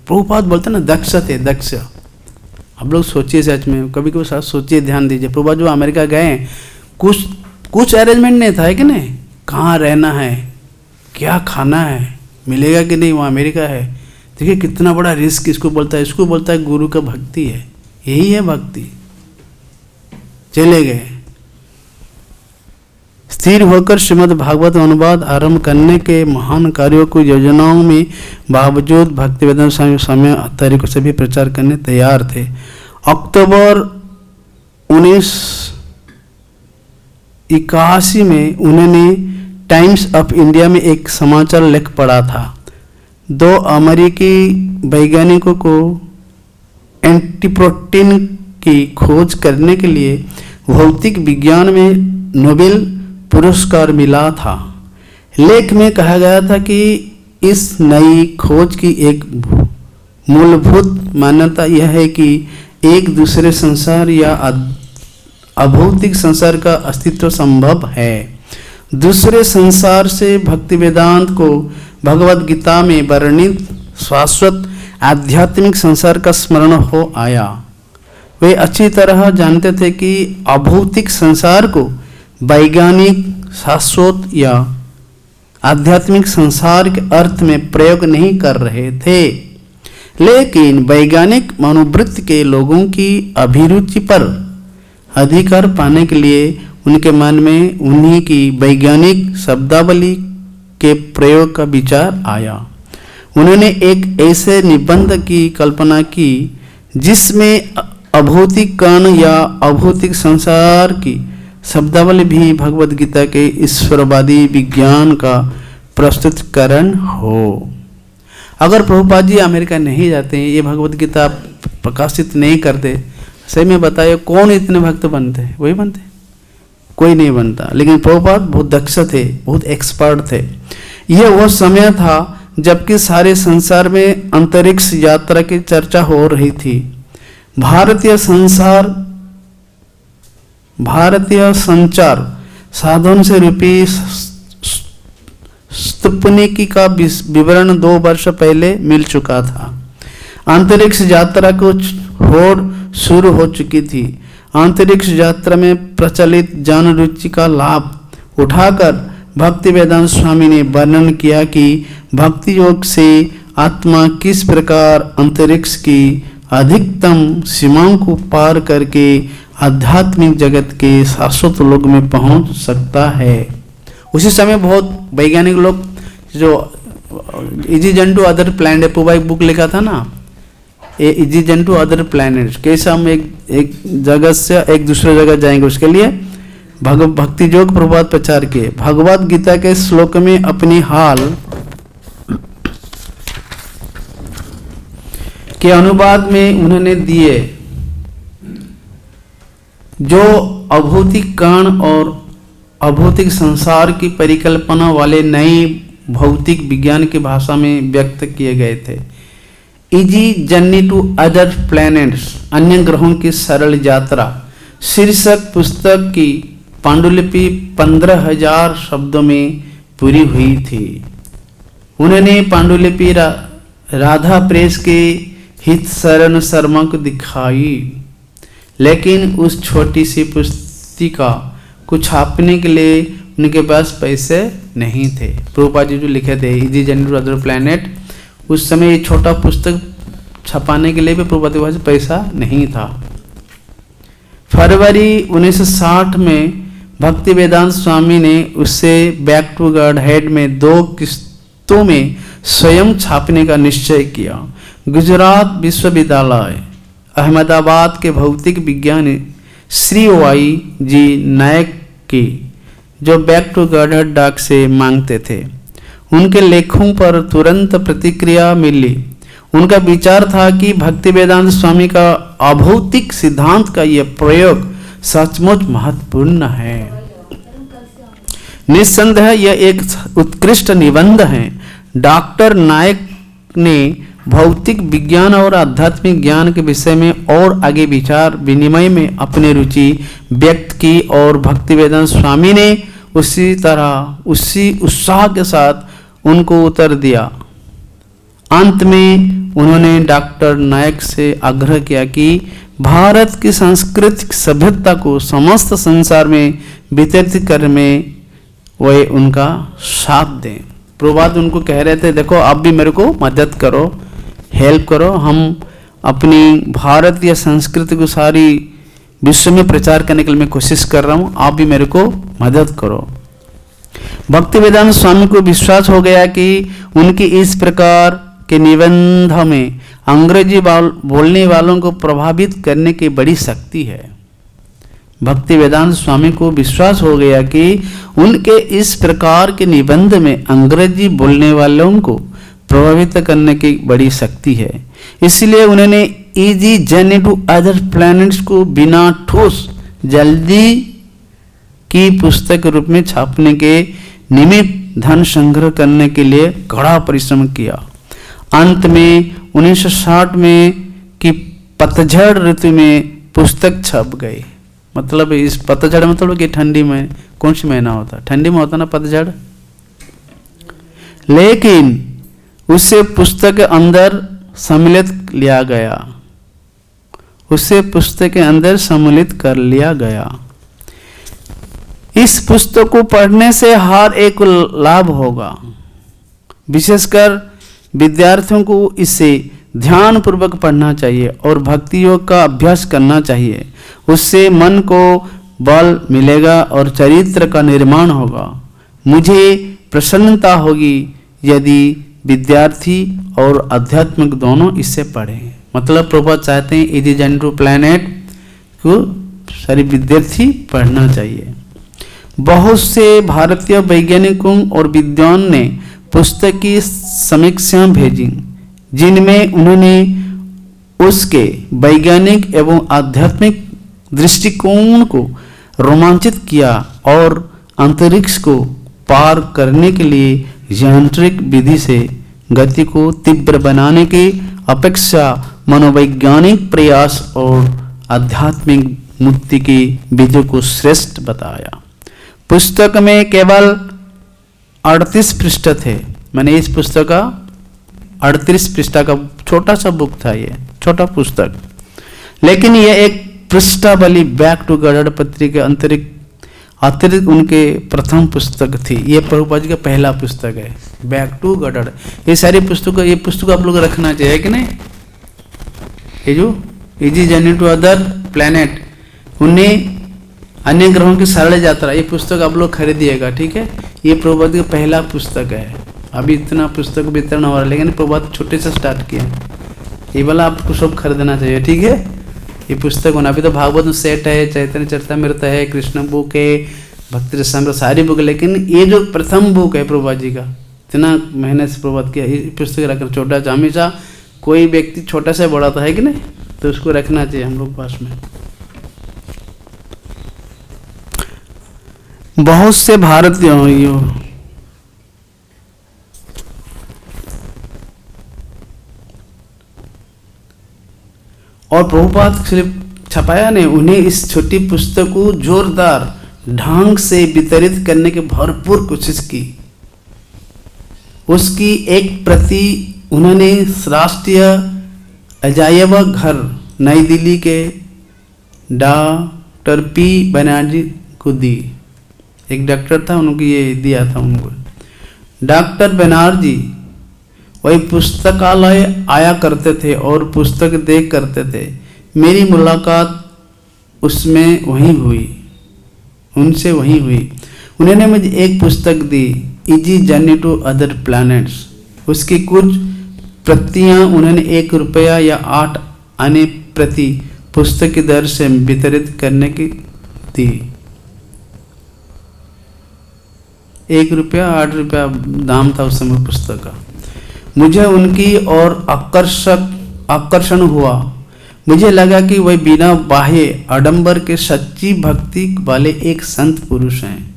प्रभुपाद बोलते ना, दक्ष थे, दक्ष। आप लोग सोचिए, सच में कभी कभी साथ सोचिए, ध्यान दीजिए। प्रभुपाद जो अमेरिका गए, कुछ अरेंजमेंट नहीं था, है कि नहीं, कहाँ रहना है, क्या खाना है, मिलेगा कि नहीं, वो अमेरिका है। देखिए कितना बड़ा रिस्क, इसको बोलता है गुरु का भक्ति है, यही है भक्ति। चले गए, स्थिर होकर श्रीमद् भागवत अनुवाद आरंभ करने के महान कार्यों को योजनाओं में बावजूद भक्ति वेदांत समय तरीकों से भी प्रचार करने तैयार थे। अक्टूबर 1981 में उन्होंने टाइम्स ऑफ इंडिया में एक समाचार लेख पढ़ा था। 2 अमेरिकी वैज्ञानिकों को एंटीप्रोटीन की खोज करने के लिए भौतिक विज्ञान में नोबेल पुरस्कार मिला था। लेख में कहा गया था कि इस नई खोज की एक मूलभूत मान्यता यह है कि एक दूसरे संसार या अभौतिक संसार का अस्तित्व संभव है। दूसरे संसार से भक्ति वेदांत को भगवद गीता में वर्णित शाश्वत आध्यात्मिक संसार का स्मरण हो आया। वे अच्छी तरह जानते थे कि अभौतिक संसार को वैज्ञानिक शाश्वत या आध्यात्मिक संसार के अर्थ में प्रयोग नहीं कर रहे थे, लेकिन वैज्ञानिक मनोवृत्ति के लोगों की अभिरुचि पर अधिकार पाने के लिए उनके मन में उन्हीं की वैज्ञानिक शब्दावली के प्रयोग का विचार आया। उन्होंने एक ऐसे निबंध की कल्पना की जिसमें अभौतिक कण या अभौतिक संसार की शब्दावली भी भगवद गीता के ईश्वरवादी विज्ञान का प्रस्तुतिकरण हो। अगर प्रभुपाद जी अमेरिका नहीं जाते, ये भगवद गीता प्रकाशित नहीं करते, सही में बताइए कौन इतने भक्त बनते? वही बनते, कोई नहीं बनता। लेकिन प्रभुपाद बहुत दक्ष थे, बहुत एक्सपर्ट थे। यह वह समय था जबकि सारे संसार में अंतरिक्ष यात्रा की चर्चा हो रही थी। भारतीय संचार साधन से रूपी स्पुतनिक का विवरण 2 वर्ष पहले मिल चुका था। अंतरिक्ष यात्रा को होड़ शुरू हो चुकी थी। अंतरिक्ष यात्रा में प्रचलित जन रुचि का लाभ उठाकर भक्ति वेदांत स्वामी ने वर्णन किया कि भक्ति योग से आत्मा किस प्रकार अंतरिक्ष की अधिकतम सीमाओं को पार करके आध्यात्मिक जगत के शाश्वत लोक में पहुंच सकता है। उसी समय बहुत वैज्ञानिक लोग जो इजी जन टू अदर प्लैनेट पूबा एक बुक लिखा था ना, इजी जन टू अदर प्लैनेट, कैसे हम एक जगह से एक दूसरे जगह जाएंगे, उसके लिए भक्ति योग प्रभात प्रचार किए। भगवत गीता के श्लोक में अपनी हाल के अनुवाद में उन्होंने दिए जो अभौतिक कण और अभौतिक संसार की परिकल्पना वाले नए भौतिक विज्ञान की भाषा में व्यक्त किए गए थे। Easy journey to other planets, अन्य ग्रहों की सरल यात्रा शीर्षक पुस्तक की पांडुलिपि 15,000 शब्दों में पूरी हुई थी। उन्होंने पांडुलिपि राधा प्रेस के हित शरण शर्मा को दिखाई, लेकिन उस छोटी सी पुस्तिका को छापने के लिए उनके पास पैसे नहीं थे। प्रभुपाद जी जो लिखे थे easy journey to other planet, उस समय ये छोटा पुस्तक छपाने के लिए भी प्रभुपाद के पास पैसा नहीं था। फरवरी 1960 में भक्ति वेदांत स्वामी ने उससे बैक टू गॉड हेड में 2 किस्तों में स्वयं छापने का निश्चय किया। गुजरात विश्वविद्यालय अहमदाबाद के भौतिक विज्ञानी श्री वाई जी नायक की जो बैक टू गॉड हेड डाक से मांगते थे, उनके लेखों पर तुरंत प्रतिक्रिया मिली। उनका विचार था कि भक्ति वेदांत स्वामी का अभौतिक सिद्धांत का यह प्रयोग सचमुच महत्वपूर्ण है। निस्संदेह यह एक उत्कृष्ट निबंध है। डॉक्टर नायक ने भौतिक विज्ञान और आध्यात्मिक ज्ञान के विषय में और आगे विचार विनिमय में अपनी रुचि व्यक्त की और भक्ति वेदांत स्वामी ने उसी उत्साह के साथ उनको उत्तर दिया। अंत में उन्होंने डॉक्टर नायक से आग्रह किया कि भारत की सांस्कृतिक सभ्यता को समस्त संसार में वितरित करने में वे उनका साथ दें। प्रभात उनको कह रहे थे, देखो आप भी मेरे को मदद करो, हेल्प करो, हम अपनी भारतीय संस्कृति को सारी विश्व में प्रचार करने के लिए मैं कोशिश कर रहा हूँ, आप भी मेरे को मदद करो। भक्ति वेदांत स्वामी को विश्वास हो गया कि उनकी इस प्रकार के निबंध में अंग्रेजी बोलने वालों को प्रभावित करने की बड़ी शक्ति है। भक्ति वेदांत स्वामी को विश्वास हो गया कि उनके इस प्रकार के निबंध में अंग्रेजी बोलने वालों को प्रभावित करने की बड़ी शक्ति है। इसलिए उन्होंने easy journey to other planets को बिना ठोस जल्दी की पुस्तक के रूप में छापने के निमित्त धन संग्रह करने के लिए कड़ा परिश्रम किया। अंत में 1960 में की पतझड़ ऋतु में पुस्तक छप गई। मतलब इस पतझड़ मतलब कि ठंडी में, कौन सी महीना होता है, ठंडी में होता ना पतझड़, लेकिन उससे पुस्तक के अंदर सम्मिलित लिया गया, उसे पुस्तक के अंदर सम्मिलित कर लिया गया। इस पुस्तक को पढ़ने से हर एक लाभ होगा। विशेषकर विद्यार्थियों को इसे ध्यान पूर्वक पढ़ना चाहिए और भक्ति योग का अभ्यास करना चाहिए। उससे मन को बल मिलेगा और चरित्र का निर्माण होगा। मुझे प्रसन्नता होगी यदि विद्यार्थी और आध्यात्मिक दोनों इससे पढ़ें। मतलब प्रभुपाद चाहते हैं इजी जर्नी टू प्लैनेट को सारे विद्यार्थी पढ़ना चाहिए। बहुत से भारतीय वैज्ञानिकों और विद्वान ने पुस्तक की समीक्षा भेजी, जिनमें उन्होंने उसके वैज्ञानिक एवं आध्यात्मिक दृष्टिकोण को रोमांचित किया और अंतरिक्ष को पार करने के लिए यांत्रिक विधि से गति को तीव्र बनाने की अपेक्षा मनोवैज्ञानिक प्रयास और आध्यात्मिक मुक्ति की विधि को श्रेष्ठ बताया। पुस्तक में केवल 38 पृष्ठ थे। मैंने इस पुस्तक का 38 पृष्ठ का छोटा सा बुक था, ये छोटा पुस्तक, लेकिन यह एक पृष्ठावली बैक टू गढ़ पत्रिका अतिरिक्त उनके प्रथम पुस्तक थी। ये प्रभुपाद जी का पहला पुस्तक है, बैक टू गढ़। ये सारी पुस्तक, ये पुस्तक आप लोग रखना चाहिए कि नहीं? ये जो easy journey to other planet, उन्हें अन्य ग्रहों की सरल यात्रा, ये पुस्तक आप लोग खरीदिएगा, ठीक है? ये प्रभुपाद का पहला पुस्तक है। अभी इतना पुस्तक वितरण हो रहा है, लेकिन प्रभुपाद छोटे से स्टार्ट किया। ये वाला आपको सब खरीदना चाहिए, ठीक है? ये पुस्तक होना, अभी तो भागवत में सेट है, चैतन्य चरितमृत है, कृष्ण बुक है, भक्ति रसामृत, सारी बुक, लेकिन ये जो प्रथम बुक है प्रभुपाद जी का, इतना मेहनत से प्रभुपाद किया, ये पुस्तक रखना छोटा सा, हमेशा कोई व्यक्ति छोटा से बड़ा था, है कि नहीं? तो उसको रखना चाहिए हम लोग पास में। बहुत से भारतीय और प्रभुपाद सिर्फ छपाया नहीं, उन्हें इस छोटी पुस्तक को जोरदार ढंग से वितरित करने की भरपूर कोशिश की। उसकी एक प्रति उन्होंने राष्ट्रीय अजायब घर नई दिल्ली के डॉक्टर पी बनर्जी को दी। एक डॉक्टर था, उनको ये दिया था उनको। डॉक्टर बनर्जी वही पुस्तकालय आया करते थे और पुस्तक देख करते थे। मेरी मुलाकात उसमें वहीं हुई, उनसे वहीं हुई। उन्होंने मुझे एक पुस्तक दी, easy journey to other planets. उसकी कुछ प्रतियां उन्होंने ₹1 या 8 आने प्रति पुस्तक की दर से वितरित करने की दी। ₹1 ₹8 दाम था उस समय पुस्तक का। मुझे उनकी ओर आकर्षण हुआ। मुझे लगा कि वह बिना बाह्य आडंबर के सच्ची भक्ति वाले एक संत पुरुष हैं।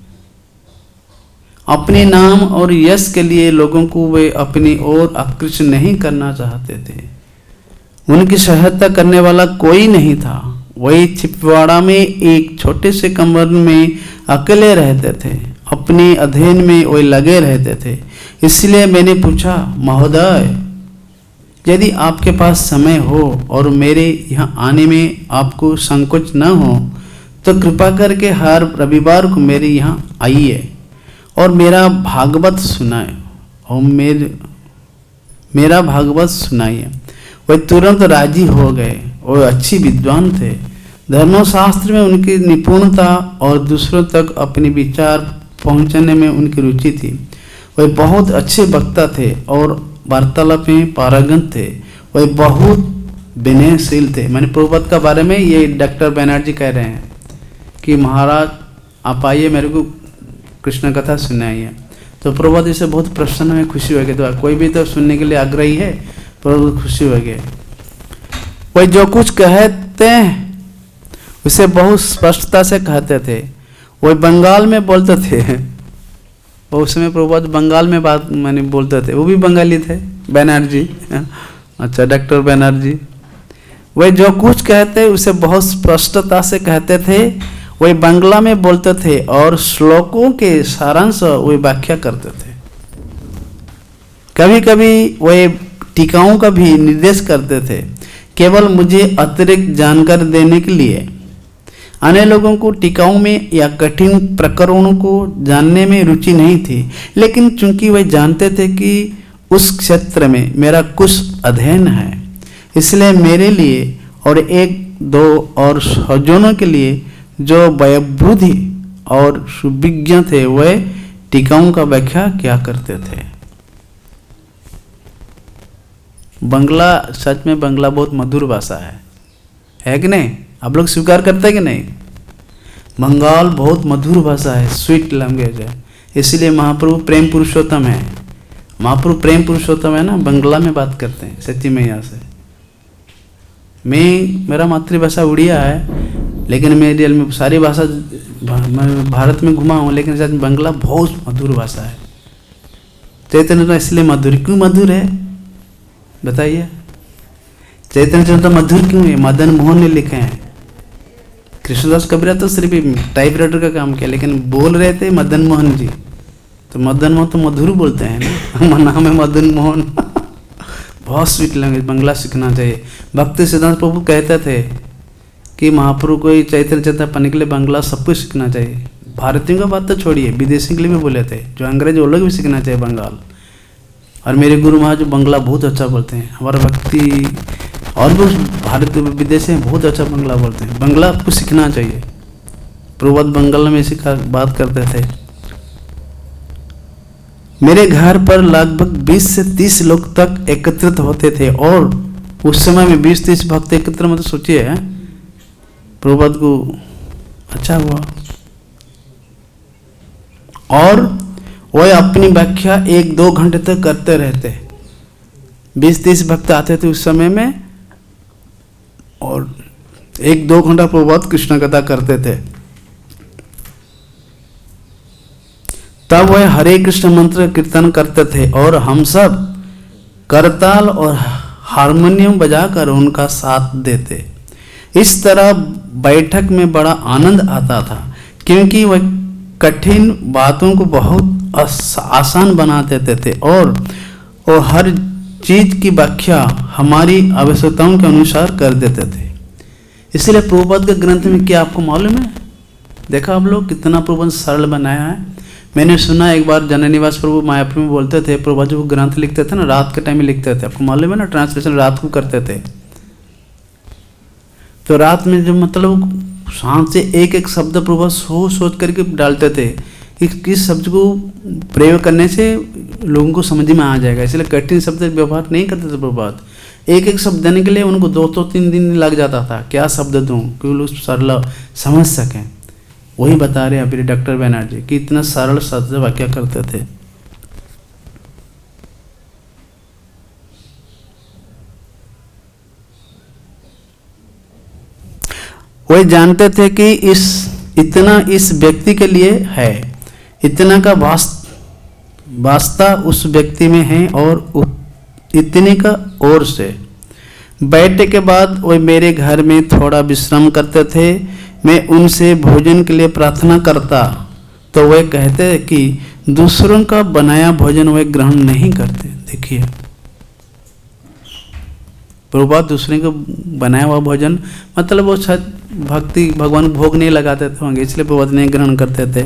अपने नाम और यश के लिए लोगों को वे अपनी ओर आकर्षित नहीं करना चाहते थे। उनकी सहायता करने वाला कोई नहीं था। वही छिपवाड़ा में एक छोटे से कमरे में अकेले रहते थे। अपने अध्ययन में वे लगे रहते थे। इसलिए मैंने पूछा, महोदय, यदि आपके पास समय हो और मेरे यहाँ आने में आपको संकोच न हो तो कृपा करके हर रविवार को मेरे यहाँ आइए और मेरा भागवत सुनाए और मेरा भागवत सुनाइए। वे तुरंत राजी हो गए। वे अच्छी विद्वान थे। धर्मशास्त्र में उनकी निपुणता और दूसरों तक अपने विचार पहुंचाने में उनकी रुचि थी। वे बहुत अच्छे वक्ता थे और वार्तालाप में पारंगत थे। वे बहुत विनयशील थे। मैंने प्रभुपाद के बारे में ये डॉक्टर बनर्जी कह रहे हैं कि महाराज आप आइए, मेरे को कृष्ण कथा सुनाइए। तो प्रभुपाद इससे बहुत प्रसन्न में खुशी हो गए। तो कोई भी तो सुनने के लिए आग्रही है, प्रभुपाद खुशी हो गए। वे जो कुछ कहते हैं उसे बहुत स्पष्टता से कहते थे। वो बंगाल में बोलते थे। वो उस समय प्रभुपाद बंगाल में बात मैंने बोलते थे। वो भी बंगाली थे, बनर्जी। अच्छा, डॉक्टर बनर्जी। वे जो कुछ कहते उसे बहुत स्पष्टता से कहते थे। वे बांग्ला में बोलते थे और श्लोकों के सारांश वे व्याख्या करते थे। कभी कभी वे टीकाओं का भी निर्देश करते थे, केवल मुझे अतिरिक्त जानकारी देने के लिए। अन्य लोगों को टीकाओं में या कठिन प्रकरणों को जानने में रुचि नहीं थी, लेकिन चूंकि वे जानते थे कि उस क्षेत्र में मेरा कुछ अध्ययन है, इसलिए मेरे लिए और एक दो और सज्जनों के लिए जो वयोवृद्ध और सुविज्ञ थे, वे टीकाओं का व्याख्या क्या करते थे। बंगला, सच में बंगला बहुत मधुर भाषा है कि नहीं? आप लोग स्वीकार करते हैं कि नहीं? बंगाल बहुत मधुर भाषा है, स्वीट लैंग्वेज है। इसलिए महाप्रभु प्रेम पुरुषोत्तम है। महाप्रभु प्रेम पुरुषोत्तम है ना, बंगला में बात करते हैं सच्ची मैया से। मेरा मातृभाषा उड़िया है, लेकिन मैं रियल में सारी भाषा भारत में घुमा हूँ, लेकिन सच में बंगला बहुत मधुर भाषा है। चैतन्य चरितामृत इसलिए मधुर, क्यों मधुर है बताइए? चैतन्य चरितामृत मधुर क्यों है? मदन मोहन ने लिखे हैं। कृष्णदास कबीरा तो सिर्फ टाइप राइटर का काम किया, लेकिन बोल रहे थे मदन मोहन जी, तो मदन मोहन तो मधुर बोलते हैं ना, नाम है मदन मोहन। बहुत स्वीट लैंग्वेज, बंगला सीखना चाहिए। भक्ति सिद्धांत प्रभु कहते थे कि महाप्रभु को चैतन्य चरितामृत पढ़ने के लिए बंगला सब कुछ सीखना चाहिए। भारतीयों का बात तो छोड़िए, विदेशी के लिए भी बोले थे, जो अंग्रेज वो लोग भी सीखना चाहिए बंगाल। और मेरे गुरु महाराज जो बंगला बहुत अच्छा बोलते हैं, हमारा भक्ति और भी भारत विदेशी हैं बहुत अच्छा बंगला बोलते हैं। बंगला आपको सीखना चाहिए। प्रभुपाद बंगाल में इसी का बात करते थे। मेरे घर पर लगभग 20 से 30 लोग तक एकत्रित होते थे, और उस समय में 20-30 भक्त एकत्र, मतलब सोचिए प्रभुपाद को अच्छा हुआ। और वह अपनी व्याख्या 1-2 घंटे तक करते रहते। 20-30 भक्त आते थे उस समय में, और 1-2 घंटा प्रभुपाद कृष्ण कथा करते थे। तब वह हरे कृष्ण मंत्र कीर्तन करते थे, और हम सब करताल और हारमोनियम बजाकर उनका साथ देते। इस तरह बैठक में बड़ा आनंद आता था, क्योंकि वह कठिन बातों को बहुत आसान बना देते थे, और वो हर चीज की व्याख्या हमारी आवश्यकताओं के अनुसार कर देते थे। इसलिए प्रभुपाद के ग्रंथ में क्या आपको मालूम है? देखा आप लोग कितना प्रभुपाद सरल बनाया है। मैंने सुना एक बार जननिवास प्रभु मायापुर में बोलते थे, प्रभुपाद जो ग्रंथ लिखते थे ना, रात के टाइम में लिखते थे। आपको मालूम है ना, ट्रांसलेशन रात को करते थे। तो रात में जो मतलब शांत से एक एक शब्द प्रभुपाद सोच करके डालते थे कि किस शब्द को प्रयोग करने से लोगों को समझ में आ जाएगा। इसलिए कठिन शब्द व्यवहार नहीं करते थे प्रभुपाद। एक एक शब्द देने के लिए उनको 2-3 दिन लग जाता था, क्या शब्द दूँ कि लोग सरल समझ सकें। वही बता रहे अभी डॉक्टर बैनर्जी कि इतना सरल शब्द वाक्य करते थे। वही जानते थे कि इतना इस व्यक्ति के लिए है, इतना का वास्ता उस व्यक्ति में है, और इतने का और से। बैठने के बाद वह मेरे घर में थोड़ा विश्राम करते थे। मैं उनसे भोजन के लिए प्रार्थना करता तो वे कहते कि दूसरों का बनाया भोजन वे ग्रहण नहीं करते। देखिए प्रभुपाद दूसरे को बनाया हुआ भोजन, मतलब वो शायद भक्ति भगवान भोग नहीं लगाते थे होंगे, इसलिए प्रभुपाद नहीं ग्रहण करते थे।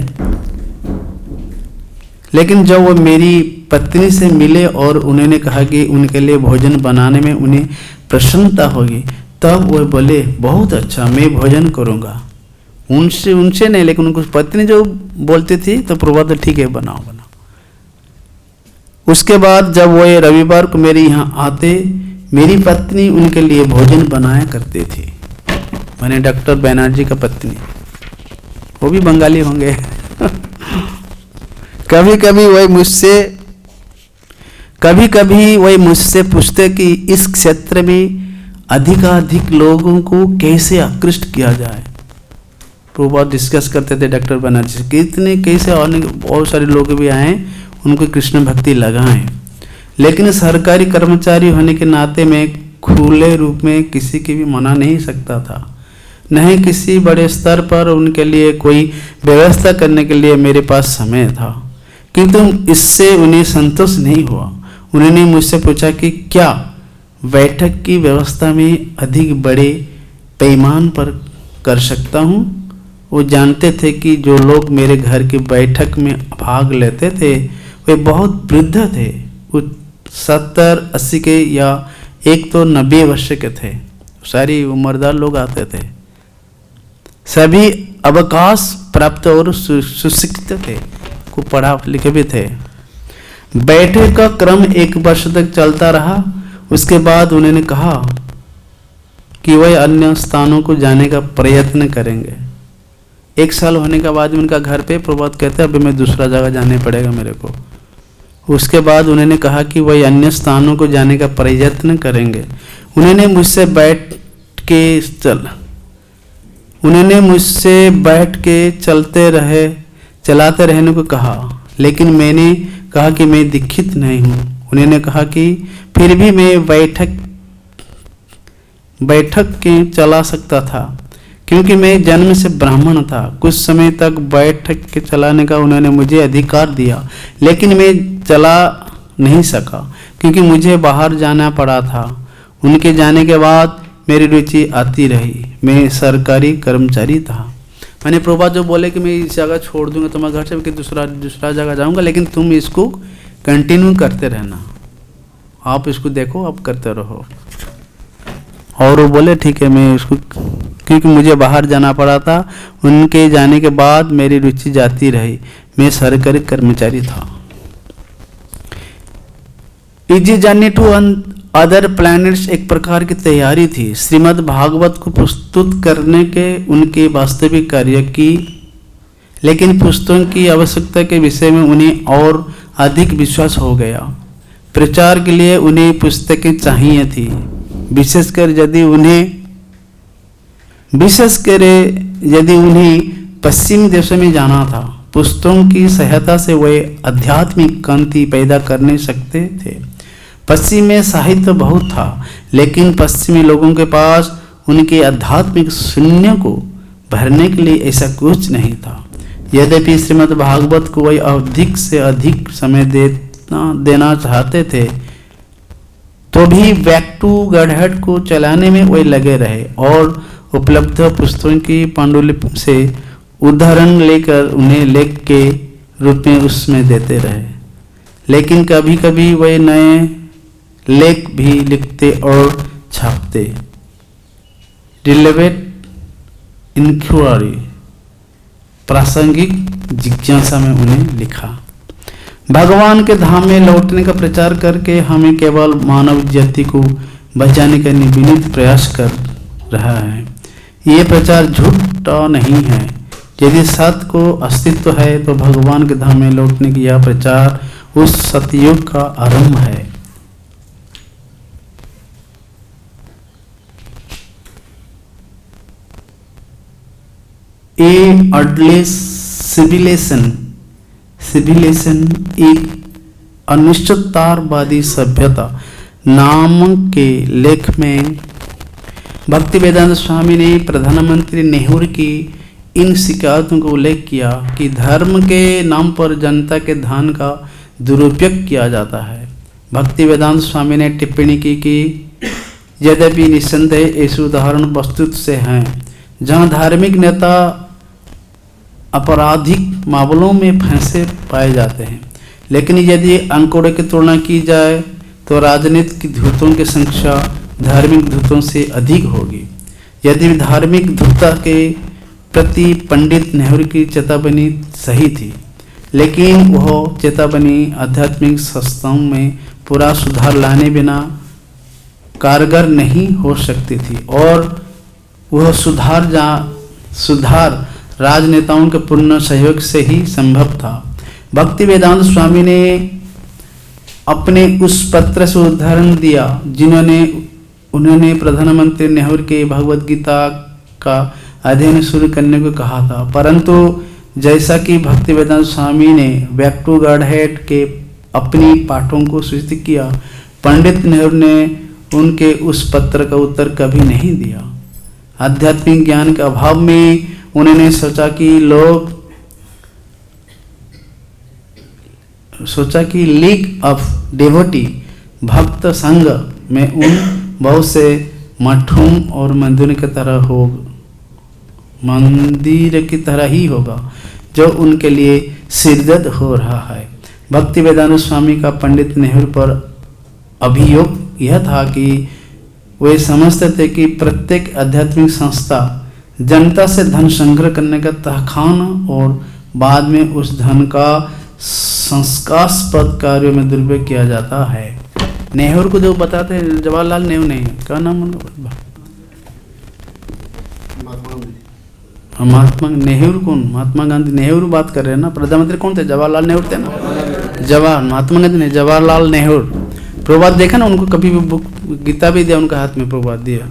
लेकिन जब वो मेरी पत्नी से मिले और उन्होंने कहा कि उनके लिए भोजन बनाने में उन्हें प्रसन्नता होगी, तब वो बोले बहुत अच्छा, मैं भोजन करूँगा। उनसे नहीं, लेकिन उनको पत्नी जो बोलती थी तो प्रभुपाद ठीक है बनाओ। उसके बाद जब वो रविवार को मेरे यहाँ आते, मेरी पत्नी उनके लिए भोजन बनाया करती थी। मैंने डॉक्टर बैनर्जी का पत्नी, वो भी बंगाली होंगे। कभी कभी वही मुझसे पूछते कि इस क्षेत्र में अधिकाधिक लोगों को कैसे आकृष्ट किया जाए। प्रभुपाद डिस्कस करते थे डॉक्टर बनर्जी कि इतने कैसे, और बहुत सारे लोग भी आए उनको कृष्ण भक्ति लगाएं। लेकिन सरकारी कर्मचारी होने के नाते मैं खुले रूप में किसी की भी मना नहीं सकता था, नहीं किसी बड़े स्तर पर उनके लिए कोई व्यवस्था करने के लिए मेरे पास समय था। किंतु इससे उन्हें संतोष नहीं हुआ। उन्होंने मुझसे पूछा कि क्या बैठक की व्यवस्था में अधिक बड़े पैमाने पर कर सकता हूँ। वो जानते थे कि जो लोग मेरे घर की बैठक में भाग लेते थे वे बहुत वृद्ध थे, वो 70-80 के या एक तो 90 वर्ष के थे। सारी उम्रदार लोग आते थे, सभी अवकाश प्राप्त और सुशिक्षित थे, को पढ़ा लिखे भी थे। बैठक का क्रम 1 वर्ष तक चलता रहा। उसके बाद उन्होंने कहा कि वह अन्य स्थानों को जाने का प्रयत्न करेंगे। 1 साल होने के बाद उनका घर पे प्रभुपाद कहते अभी मैं दूसरा जगह जाने पड़ेगा मेरे को। उसके बाद उन्होंने कहा कि वह अन्य स्थानों को जाने का प्रयत्न करेंगे। उन्होंने मुझसे बैठ के चलाते रहने को कहा, लेकिन मैंने कहा कि मैं दीक्षित नहीं हूँ। उन्होंने कहा कि फिर भी मैं बैठक के चला सकता था, क्योंकि मैं जन्म से ब्राह्मण था। कुछ समय तक बैठक के चलाने का उन्होंने मुझे अधिकार दिया, लेकिन मैं चला नहीं सका क्योंकि मुझे बाहर जाना पड़ा था। उनके जाने के बाद मेरी रुचि आती रही। मैं सरकारी कर्मचारी था। मैंने प्रभुपाद जो बोले कि मैं इस जगह छोड़ दूंगा, तो मैं घर से कि दूसरा जगह जाऊंगा, लेकिन तुम इसको कंटिन्यू करते रहना, आप इसको देखो, आप करते रहो। और वो बोले ठीक है, मैं इसको, क्योंकि मुझे बाहर जाना पड़ा था। उनके जाने के बाद मेरी रुचि जाती रही। मैं सरकारी कर्मचारी था। Easy journey to other planets एक प्रकार की तैयारी थी। श्रीमद् भागवत को प्रस्तुत करने के उनके वास्तविक कार्य की, लेकिन पुस्तकों की आवश्यकता के विषय में उन्हें और अधिक विश्वास हो गया। प्रचार के लिए उन्हें पुस्तकें चाहिए थी, विशेषकर यदि उन्हें पश्चिमी देशों में जाना था। पुस्तकों की सहायता से वे आध्यात्मिक कांति पैदा करने सकते थे। पश्चिम में साहित्य बहुत था, लेकिन पश्चिमी लोगों के पास उनके आध्यात्मिक शून्य को भरने के लिए ऐसा कुछ नहीं था। यद्यपि श्रीमद् भागवत को वे अधिक से अधिक समय देना चाहते थे, तो भी बैक टू गॉडहेड को चलाने में वे लगे रहे और उपलब्ध पुस्तकों की पांडुलिपि से उदाहरण लेकर उन्हें लेख के रूप में उसमें देते रहे। लेकिन कभी कभी वे नए लेख भी लिखते और छापते। रिलेवेंट इंक्वायरी, प्रासंगिक जिज्ञासा में उन्हें लिखा। भगवान के धाम में लौटने का प्रचार करके हमें केवल मानव जाति को बचाने का निविलित प्रयास कर रहा है। ये प्रचार झूठा नहीं है। यदि सत्य को अस्तित्व है, तो भगवान के धाम में लौटने की यह प्रचार उस सतयुग का आरंभ है। ए अर्डलेस सिविलाइजेशन एक अनिश्चिततावादी सभ्यता नाम के लेख में भक्ति वेदांत स्वामी ने प्रधानमंत्री नेहरू की इन शिकायतों को उल्लेख किया कि धर्म के नाम पर जनता के धन का दुरुपयोग किया जाता है। भक्ति वेदांत स्वामी ने टिप्पणी की कि यद्यपि निस्संदेह ऐसे उदाहरण वस्तुत से हैं जहां धार्मिक नेता आपराधिक मामलों में फंसे पाए जाते हैं, लेकिन यदि आंकड़ों की तुलना की जाए तो राजनीतिक धूर्तों की संख्या धार्मिक धूर्तों से अधिक होगी। यदि धार्मिक धूर्तता के प्रति पंडित नेहरू की चेतावनी सही थी, लेकिन वह चेतावनी आध्यात्मिक संस्थाओं में पूरा सुधार लाने बिना कारगर नहीं हो सकती थी, और वह सुधार राजनेताओं के पूर्ण सहयोग से ही संभव था। भक्ति वेदांत स्वामी ने अपने उस पत्र से उदाहरण दिया उन्होंने प्रधानमंत्री नेहरू के भगवत गीता का अध्ययन शुरू करने को कहा था, परंतु जैसा कि भक्ति वेदांत स्वामी ने बैक टू गॉडहेड के अपनी पाठों को सूचित किया, पंडित नेहरू ने उनके उस पत्र का उत्तर कभी नहीं दिया। आध्यात्मिक ज्ञान के अभाव में उन्होंने सोचा कि लीग ऑफ डेवोटी भक्त संघ में उन बहुत से मठों और मंदिर की तरह ही होगा जो उनके लिए सिरदर्द हो रहा है। भक्ति वेदांत स्वामी का पंडित नेहरू पर अभियोग यह था कि वे समझते थे कि प्रत्येक आध्यात्मिक संस्था जनता से धन संग्रह करने का तहखान और बाद में उस धन का संस्कारास्पद कार्यों में दुरुपयोग किया जाता है। नेहरू को जो बताते हैं, जवाहरलाल नेहरू नहीं, क्या नाम है? महात्मा नेहरू कौन? महात्मा गांधी। नेहरू बात कर रहे हैं ना, प्रधानमंत्री कौन थे? जवाहरलाल नेहरू थे ना। महात्मा गांधी नहीं, जवाहरलाल नेहरू। प्रभात देखा ना, उनको कभी भी बुक गीता भी दिया उनका हाथ में, प्रभात दिया।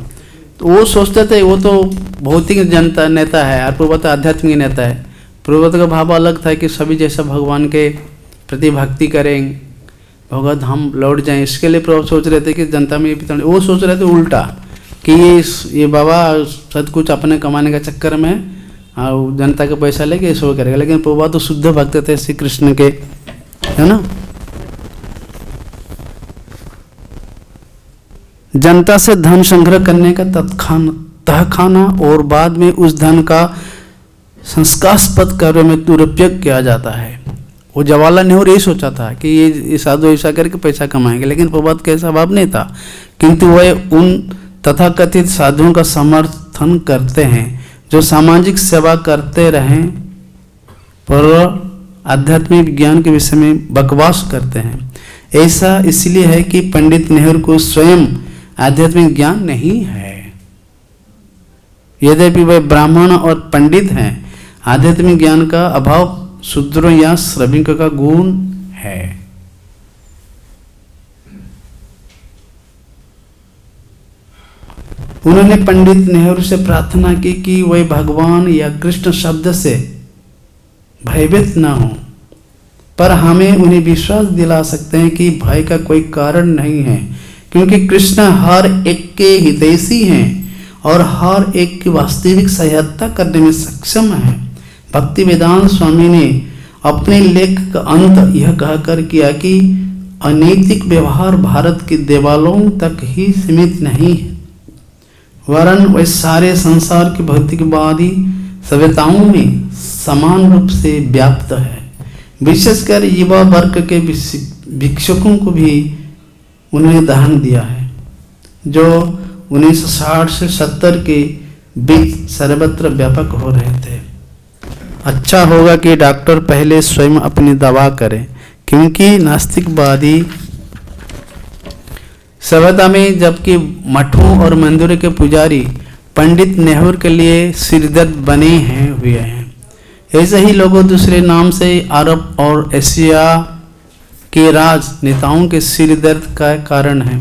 तो वो सोचते थे वो तो भौतिक जनता नेता है और प्रभात आध्यात्मिक नेता है। प्रभात का भाव अलग था कि सभी जैसा भगवान के प्रति भक्ति करें, भगवत हम लौट जाएं, इसके लिए प्रभु सोच रहे थे कि जनता में ये, वो सोच रहे थे उल्टा कि ये बाबा सब कुछ अपने कमाने का चक्कर में और जनता का पैसा लेके शो करेगा। लेकिन प्रभुपाद तो शुद्ध भक्त थे श्री कृष्ण के, है ना। जनता से धन संग्रह करने का तहखाना और बाद में उस धन का संस्कारास्पद कार्य में दुरुपयोग किया जाता है। वो जवाहरलाल नेहरू यही सोचा था कि ये साधु ऐसा करके पैसा कमाएंगे, लेकिन प्रभात का ऐसा भाव नहीं था। किंतु वह उन तथाकथित साधुओं का समर्थन करते हैं जो सामाजिक सेवा करते रहें पर आध्यात्मिक विज्ञान के विषय में बकवास करते हैं। ऐसा इसलिए है कि पंडित नेहरू को स्वयं आध्यात्मिक ज्ञान नहीं है। यद्यपि वे ब्राह्मण और पंडित हैं, आध्यात्मिक ज्ञान का अभाव शूद्रों या श्रमिकों का गुण है। उन्होंने पंडित नेहरू से प्रार्थना की कि वे भगवान या कृष्ण शब्द से भयभीत न हो, पर हमें उन्हें विश्वास दिला सकते हैं कि भय का कोई कारण नहीं है, क्योंकि कृष्ण हर एक के हितैषी हैं और हर एक की वास्तविक सहायता करने में सक्षम है। भक्ति वेदांत स्वामी ने अपने लेख का अंत यह कहकर किया कि अनैतिक व्यवहार भारत के देवालयों तक ही सीमित नहीं है, वरन वह सारे संसार की भौतिकवादी सभ्यताओं में समान रूप से व्याप्त है। विशेषकर युवा वर्ग के भिक्षुकों को भी उन्होंने दान दिया है, जो 1960 से 70 के बीच सर्वत्र व्यापक हो रहे थे। अच्छा होगा कि डॉक्टर पहले स्वयं अपनी दवा करें, क्योंकि नास्तिकवादी सभ्यता में जबकि मठों और मंदिरों के पुजारी पंडित नेहरू के लिए सिरदर्द बने हैं हुए हैं। ऐसे ही लोगों दूसरे नाम से अरब और एशिया के राजनेताओं के सिरदर्द का कारण है।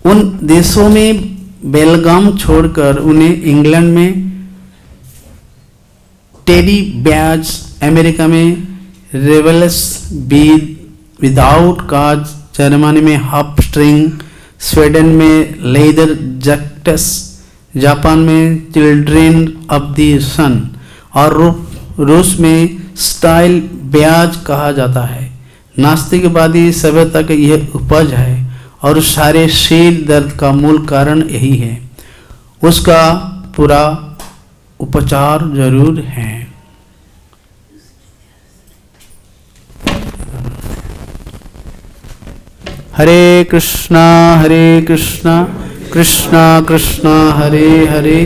उन देशों में बेलगाम छोड़कर उन्हें इंग्लैंड में टेडी बैज, अमेरिका में रेवल्स विदाउट काज, जर्मनी में हाफ स्ट्रिंग, स्वीडन में लेदर जैकेट्स, जापान में चिल्ड्रेन ऑफ द सन और रूस में स्टाइल ब्याज कहा जाता है। नास्तिकवादी सभ्यता का यह उपज है और सारे सिर दर्द का मूल कारण यही है। उसका पूरा उपचार जरूर है। हरे कृष्णा कृष्णा कृष्णा हरे हरे,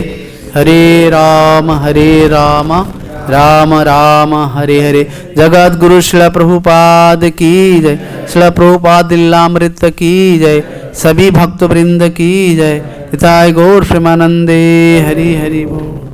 हरे राम राम राम हरे हरे। जगत गुरु श्रील प्रभुपाद की जय, श्रील प्रभुपाद लीलामृत की जय, सभी भक्त वृंद की जय। हिताय गौर प्रेमानंदे हरि हरि बोल।